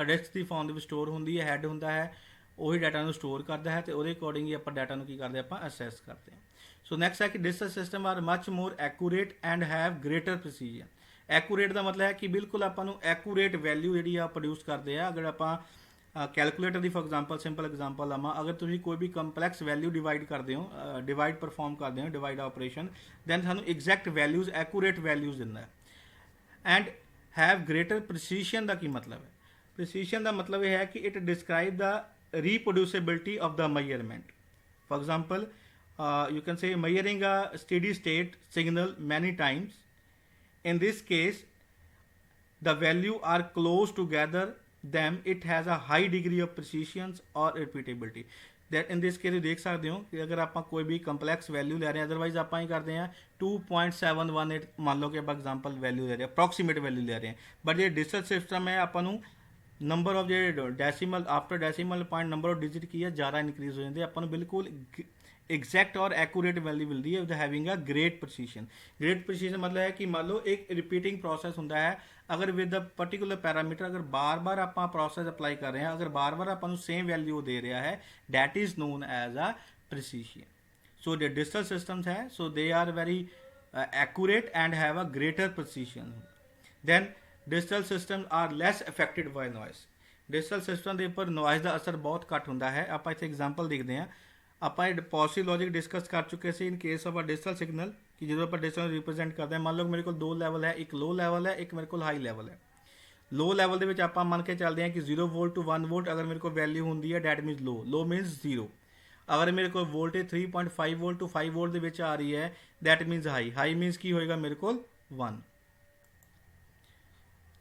ਡਿਸਕ ਦੀ ਫਾਰਮ ਦੇ ਵਿੱਚ ਸਟੋਰ ਹੁੰਦੀ ਹੈ, ਹੈਡ ਹੁੰਦਾ ਹੈ, ਉਹੀ ਡਾਟਾ ਨੂੰ ਸਟੋਰ ਕਰਦਾ ਹੈ ਤੇ ਉਹਦੇ ਅਕੋਰਡਿੰਗ ਹੀ ਆਪਾਂ ਡਾਟਾ ਨੂੰ ਕੀ ਕਰਦੇ ਆਪਾਂ ਅਸੈਸ ਕਰਦੇ ਹਾਂ। ਸੋ ਨੈਕਸਟ ਹੈ ਕਿ digital system are much more accurate and have greater precision. Accurate ਦਾ ਮਤਲਬ ਹੈ ਕਿ ਬਿਲਕੁਲ ਆਪਾਂ ਨੂੰ ਐਕੂਰੇਟ ਵੈਲਿਊ ਜਿਹੜੀ ਆ ਪ੍ਰੋਡਿਊਸ ਕਰਦੇ ਆ। ਅਗਰ ਆਪਾਂ calculator the for example simple example ਲਵਾਂ, ਅਗਰ ਤੁਸੀਂ ਕੋਈ ਵੀ ਕੰਪਲੈਕਸ ਵੈਲਿਊ ਡਿਵਾਈਡ ਕਰਦੇ ਹੋ, ਡਿਵਾਈਡ ਪਰਫਾਰਮ ਕਰਦੇ ਹੋ, ਡਿਵਾਈਡ ਆਪਰੇਸ਼ਨ, ਦੈਨ ਸਾਨੂੰ ਐਗਜ਼ੈਕਟ ਵੈਲਿਊਜ਼ ਐਕੂਰੇਟ ਵੈਲਿਊਜ਼ ਦਿੰਦਾ ਹੈ। ਐਂਡ ਹੈਵ ਗ੍ਰੇਟਰ ਪ੍ਰਸੀਸ਼ਨ ਦਾ ਕੀ ਮਤਲਬ ਹੈ? ਪ੍ਰਸੀਸ਼ਨ ਦਾ ਮਤਲਬ ਇਹ ਹੈ ਕਿ it describe the reproducibility of the measurement. For example, you can say measuring a steady state signal many times. In this case, the value are close together, then it has a high degree of precision or repeatability. That in this case देख सकते हो कि अगर आप कोई भी complex value ले रहे हैं, अदरवाइज आप ही करते हैं 2.718 मान लो कि आप एग्जाम्पल वैल्यू ले रहे हैं, अप्रॉक्सीमेट वैल्यू ले रहे हैं, बट जो डिजिटल सिस्टम है आपको नंबर ऑफ जो decimal after decimal point number of digit की है ज़्यादा इंक्रीज हो जाती है, अपन बिल्कुल एग्जैक्ट और एक्यूरेट वैल्यू मिलती है with having a great precision. Great precision मतलब है कि मान लो एक रिपीटिंग प्रोसेस होता है, अगर विद अ पर्टिकुलर पैरामीटर अगर बार बार आप प्रोसेस अप्लाई कर रहे हैं, अगर बार बार अपन सेम वैल्यू दे रहा है, that is known as a precision. So the digital systems है, so they are very accurate and have a greater precision. Then digital system are less affected by noise. Digital system के उपर noise का असर बहुत घट होता है। आप इतने एग्जाम्पल देखते हैं, आप पॉजिटिव लॉजिक डिस्कस कर चुके थे इन case of a digital signal कि जो आप डिजिटल रिप्रेजेंट करते हैं, मान लो मेरे को दो लैवल है, एक लो लैवल है, एक मेरे को हाई लैवल है। लो लैवल के आप मन के चलते हैं कि 0 वोल्ट टू 1 वोल्ट अगर मेरे को वैल्यू होंगी है, डैट मीनस लो, लो मीनस 0। अगर मेरे को वोल्टेज 3.5 वोल्ट टू 5 वोल्ट के आ रही है, दैट मीनस हाई, हाई मीनस की होएगा मेरे को 1।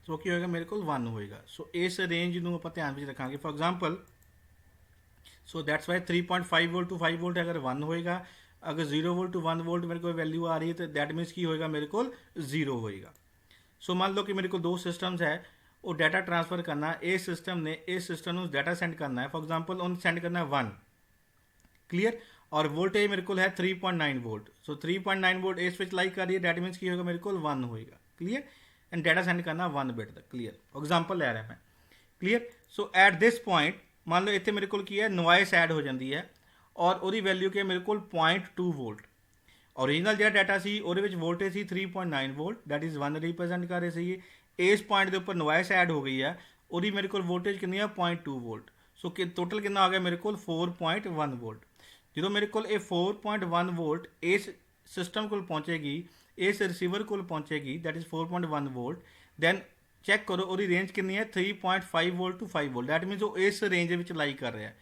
सो की होएगा मेरे को 1 होएगा। सो इस रेंज में आप ध्यान में रखेंगे। For example, so that's why 3.5 volt to 5 volt अगर 1 होएगा, अगर 0 वोल्ट टू 1 वोल्ट मेरे को वैल्यू आ रही है तो दैट मीन्स की होएगा मेरे को 0 होएगा। सो मान लो कि मेरे को दो सिस्टम्स है, वो डाटा ट्रांसफर करना है, ए सिस्टम ने इस सिस्टम में डाटा सेंड करना है। फॉर एग्जाम्पल उन्हें सेंड करना है 1, क्लियर, और वोल्टेज मेरे को है 3.9 वोल्ट। सो 3.9 वोल्ट इस पर लाई कर रही है, दैट मीन्स की होगा मेरे को 1 होएगा, क्लियर, एंड डाटा सेंड करना 1 बिट तक, क्लियर। एग्जाम्पल ले रहा है मैं, clear. So at this point मान लो इतने मेरे को की है नॉइस ऐड हो जाती है और वो वैल्यू की मेरे को 0.2 वोल्ट। ओरिजिनल जो डाटा सी वोल्टेज सी 3.9 वोल्ट, दैट इज 1 रिप्रजेंट कर रहे थे। इस पॉइंट के उपर नॉइस ऐड हो गई है, और मेरे को वोल्टेज कितनी है 0.2 वोल्ट। सो कि टोटल कितना आ गया मेरे को 4.1 वोल्ट। जो मेरे को 4.1 वोल्ट इस सिस्टम को पहुँचेगी, इस रिसीवर को पहुँचेगी, that is 4.1 volt. Then check करो और रेंज कितनी है 3.5 volt to 5 volt, that means वो इस रेंज में लाई कर रहा है।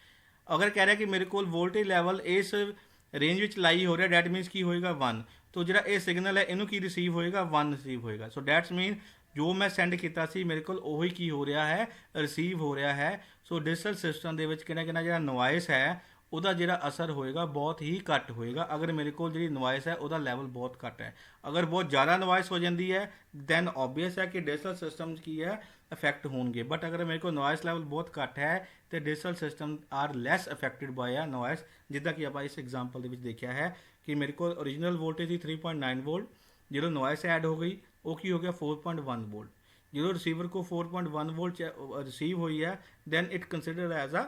अगर कह रहा है कि मेरे को वोल्टेज लैवल इस रेंज में लाई हो रहा है, दैट मीनस की होएगा 1। तो जो ये सिग्नल है इनू की रिसीव होएगा 1 रिसीव होएगा। सो दैट्स मीन जो मैं सेंड किया सी मेरे को वही की हो रहा है, रिसीव हो रहा है। सो डिजिटल सिस्टम के जो नॉइस है ਉਹਦਾ ਜਿਹੜਾ असर होएगा बहुत ही घट होएगा। अगर मेरे को जी नॉइस है ਉਹਦਾ लैवल बहुत घट है। अगर बहुत ज़्यादा नॉइस हो जाती है दैन ऑबवियस है कि डिजिटल सिस्टम की है अफेक्ट होंगे। बट अगर मेरे को नॉइस लैवल बहुत घट है तो digital system are less affected by a noise. जिदा कि आप इस एग्जाम्पल देखा है कि मेरे को ओरिजिनल वोल्टेज थी 3.9 वोल्ट, जो नॉइस ऐड हो गई वो की हो गया 4.1 वोल्ट। जो रिसीवर को 4.1 वोल्ट रिसीव हुई है then it consider as a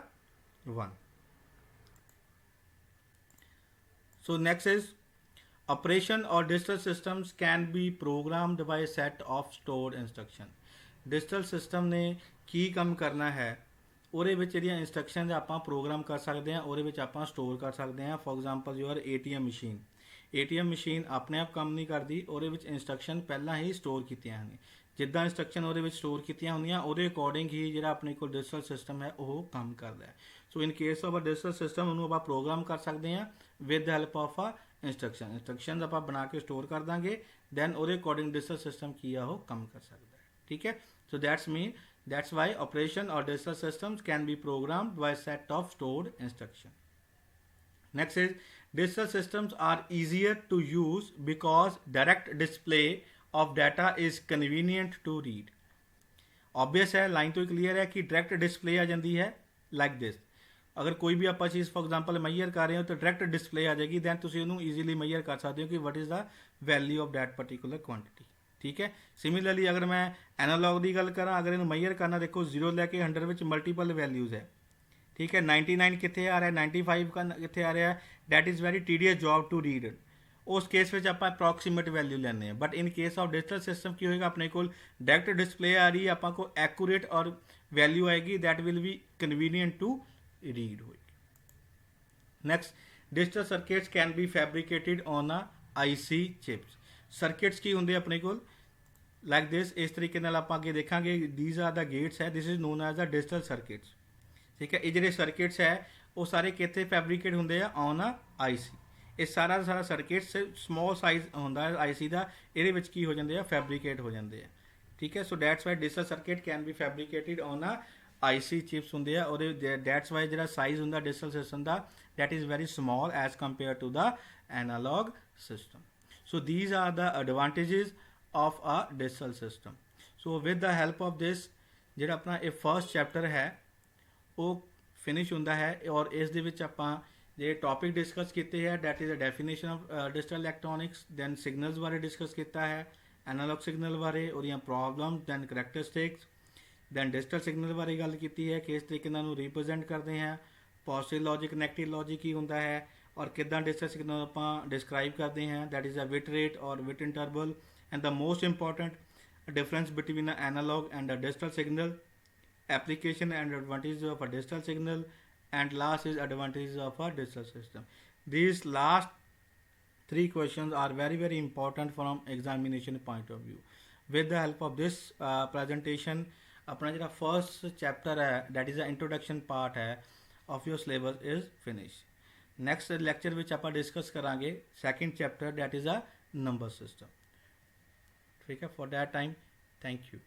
1। So next is operation or digital systems can be programmed by a set of stored instruction। Digital system ने की काम करना है, ਉਹਦੇ ਵਿੱਚ ਜਿਹੜੀਆਂ ਇੰਸਟਰਕਸ਼ਨਸ ਆਪਾਂ ਪ੍ਰੋਗਰਾਮ ਕਰ ਸਕਦੇ ਹਾਂ, ਉਹਦੇ ਵਿੱਚ ਆਪਾਂ ਸਟੋਰ ਕਰ ਸਕਦੇ ਹਾਂ। For example your ATM machine, ATM machine ਆਪਣੇ ਆਪ ਕੰਮ ਨਹੀਂ ਕਰਦੀ, ਉਹਦੇ ਵਿੱਚ ਇੰਸਟਰਕਸ਼ਨ ਪਹਿਲਾਂ ਹੀ ਸਟੋਰ ਕੀਤੀਆਂ ਹਨ। ਜਿੱਦਾਂ ਇੰਸਟਰਕਸ਼ਨ ਉਹਦੇ ਵਿੱਚ ਸਟੋਰ ਕੀਤੀਆਂ ਹੁੰਦੀਆਂ ਉਹਦੇ ਅਕੋਰਡਿੰਗ ਹੀ ਜਿਹੜਾ ਆਪਣੇ ਕੋਲ ਡਿਜੀਟਲ ਸਿਸਟਮ ਹੈ ਉਹ ਕੰਮ ਕਰਦਾ ਹੈ। So in case of a digital system ਉਹਨੂੰ ਆਪਾਂ ਪ੍ਰੋਗਰਾਮ ਕਰ ਸਕਦੇ ਹਾਂ with help of a instruction ਆਪਾਂ ਬਣਾ ਕੇ ਸਟੋਰ ਕਰ ਦਾਂਗੇ, ਦੈਨ ਉਹਦੇ ਅਕੋਰਡਿੰਗ ਡਿਜੀਟਲ ਸਿਸਟਮ ਕੀ ਆ ਉਹ ਕੰਮ ਕਰ ਸਕਦਾ ਹੈ। ਠੀਕ ਹੈ, ਸੋ that's why operation or digital systems can be programmed by a set of stored instruction. Next is digital systems are easier to use because direct display of data is convenient to read। Obvious है, line तो clear है कि direct display आ जाती है like this. ਅਗਰ ਕੋਈ ਵੀ ਆਪਾਂ ਚੀਜ਼ ਫੋਰ ਐਗਜ਼ਾਮਪਲ ਮੈਜ਼ਰ ਕਰ ਰਹੇ ਹੋ ਤਾਂ ਡਾਇਰੈਕਟ ਡਿਸਪਲੇ ਆ ਜਾਏਗੀ, ਦੈਨ ਤੁਸੀਂ ਉਹਨੂੰ ਈਜ਼ੀਲੀ ਮੈਜ਼ਰ ਕਰ ਸਕਦੇ ਹੋ ਕਿ what is the value of that particular quantity. ਠੀਕ ਹੈ। ਸਿਮਿਲਰਲੀ ਅਗਰ ਮੈਂ ਐਨਾਲੌਗ ਦੀ ਗੱਲ ਕਰਾਂ, ਅਗਰ ਇਹਨੂੰ ਮੈਜ਼ਰ ਕਰਨਾ, ਦੇਖੋ 0 ਲੈ ਕੇ 100 ਵਿੱਚ ਮਲਟੀਪਲ ਵੈਲਿਊਜ਼ ਹੈ। ਠੀਕ ਹੈ। 99 ਕਿੱਥੇ ਆ ਰਿਹਾ, 95 ਕਿੱਥੇ ਆ ਰਿਹਾ, that is very tedious job to read. ਉਸ ਕੇਸ ਵਿੱਚ ਆਪਾਂ ਅਪਰੋਕਸੀਮੇਟ ਵੈਲਿਊ ਲੈਂਦੇ ਹਾਂ। But in case of digital system ਕੀ ਹੋਏਗਾ, ਆਪਣੇ ਕੋਲ ਡਾਇਰੈਕਟ ਡਿਸਪਲੇ ਆ ਰਹੀ ਹੈ, ਆਪਾਂ ਕੋਲ ਐਕੂਰੇਟ ਔਰ ਵੈਲਿਊ ਆਏਗੀ, that will be convenient to read ਹੋਏਗੀ। Next, digital circuits can be fabricated on a IC chips. Circuits ਕੀ ਹੁੰਦੇ ਆਪਣੇ ਕੋਲ ਲਾਈਕ ਦਿਸ, ਇਸ ਤਰੀਕੇ ਨਾਲ ਆਪਾਂ ਅੱਗੇ ਦੇਖਾਂਗੇ। ਦੀਜ਼ ਆਰ ਦਾ ਗੇਟਸ ਹੈ, this is known as the digital circuits. ਠੀਕ ਹੈ। ਇਹ ਜਿਹੜੇ ਸਰਕਿਟਸ ਹੈ ਉਹ ਸਾਰੇ ਕਿੱਥੇ ਫੈਬਰੀਕੇਟ ਹੁੰਦੇ ਆ, ਔਨ ਅ ਆਈਸੀ। ਇਹ ਸਾਰਾ ਦਾ ਸਾਰਾ ਸਰਕਿਟਸ ਸਮੋਲ ਸਾਈਜ਼ ਹੁੰਦਾ ਹੈ ਆਈਸੀ ਦਾ, ਇਹਦੇ ਵਿੱਚ ਕੀ ਹੋ ਜਾਂਦੇ ਆ, ਫੈਬਰੀਕੇਟ ਹੋ ਜਾਂਦੇ ਆ। ਠੀਕ ਹੈ। So that's why digital circuit can be fabricated on a IC chips ਹੁੰਦੇ ਆ। ਉਹਦੇ ਡੈਟਸ ਵਾਈ ਜਿਹੜਾ ਸਾਈਜ਼ ਹੁੰਦਾ ਡਿਜੀਟਲ ਸਿਸਟਮ ਦਾ, that is very small as compared to the analog system. So these are the advantages of a digital system. So with the help of this, ਜਿਹੜਾ ਆਪਣਾ ਇਹ first chapter ਹੈ ਉਹ finish ਹੁੰਦਾ ਹੈ। ਔਰ ਇਸ ਦੇ ਵਿੱਚ ਆਪਾਂ ਜਿਹੜੇ ਟੌਪਿਕ ਡਿਸਕਸ ਕੀਤੇ ਹੈ, that is a definition of digital electronics, then signals ਬਾਰੇ ਡਿਸਕਸ ਕੀਤਾ ਹੈ, ਐਨਾਲੌਗ ਸਿਗਨਲ ਬਾਰੇ, ਉਹਦੀਆਂ problem, then characteristics, then digital signal ਬਾਰੇ ਗੱਲ ਕੀਤੀ ਹੈ, ਕਿਸ ਤਰੀਕੇ ਨਾਲ ਉਹਨੂੰ ਰਿਪਰੈਜ਼ੈਂਟ ਕਰਦੇ ਹਾਂ, ਪੋਜ਼ਿਟਿਵ ਲੌਜਿਕ ਨੈਗੇਟਿਵ ਲੌਜਿਕ ਕੀ ਹੁੰਦਾ ਹੈ, ਔਰ ਕਿੱਦਾਂ ਡਿਜੀਟਲ ਸਿਗਨਲ ਆਪਾਂ ਡਿਸਕ੍ਰਾਈਬ ਕਰਦੇ ਹਾਂ, that is a bit rate or bit interval, and the most important difference between an analog and a digital signal, application and advantages of a digital signal, and last is advantages of a digital system. These last three questions are very very important from examination point of view. With the help of this presentation, अपना जो first chapter है, that is the introduction part है of your syllabus is finished. Next lecture ਵਿੱਚ ਆਪਾਂ discuss ਕਰਾਂਗੇ second chapter, that is a number system. ठीक है। For that time, thank you.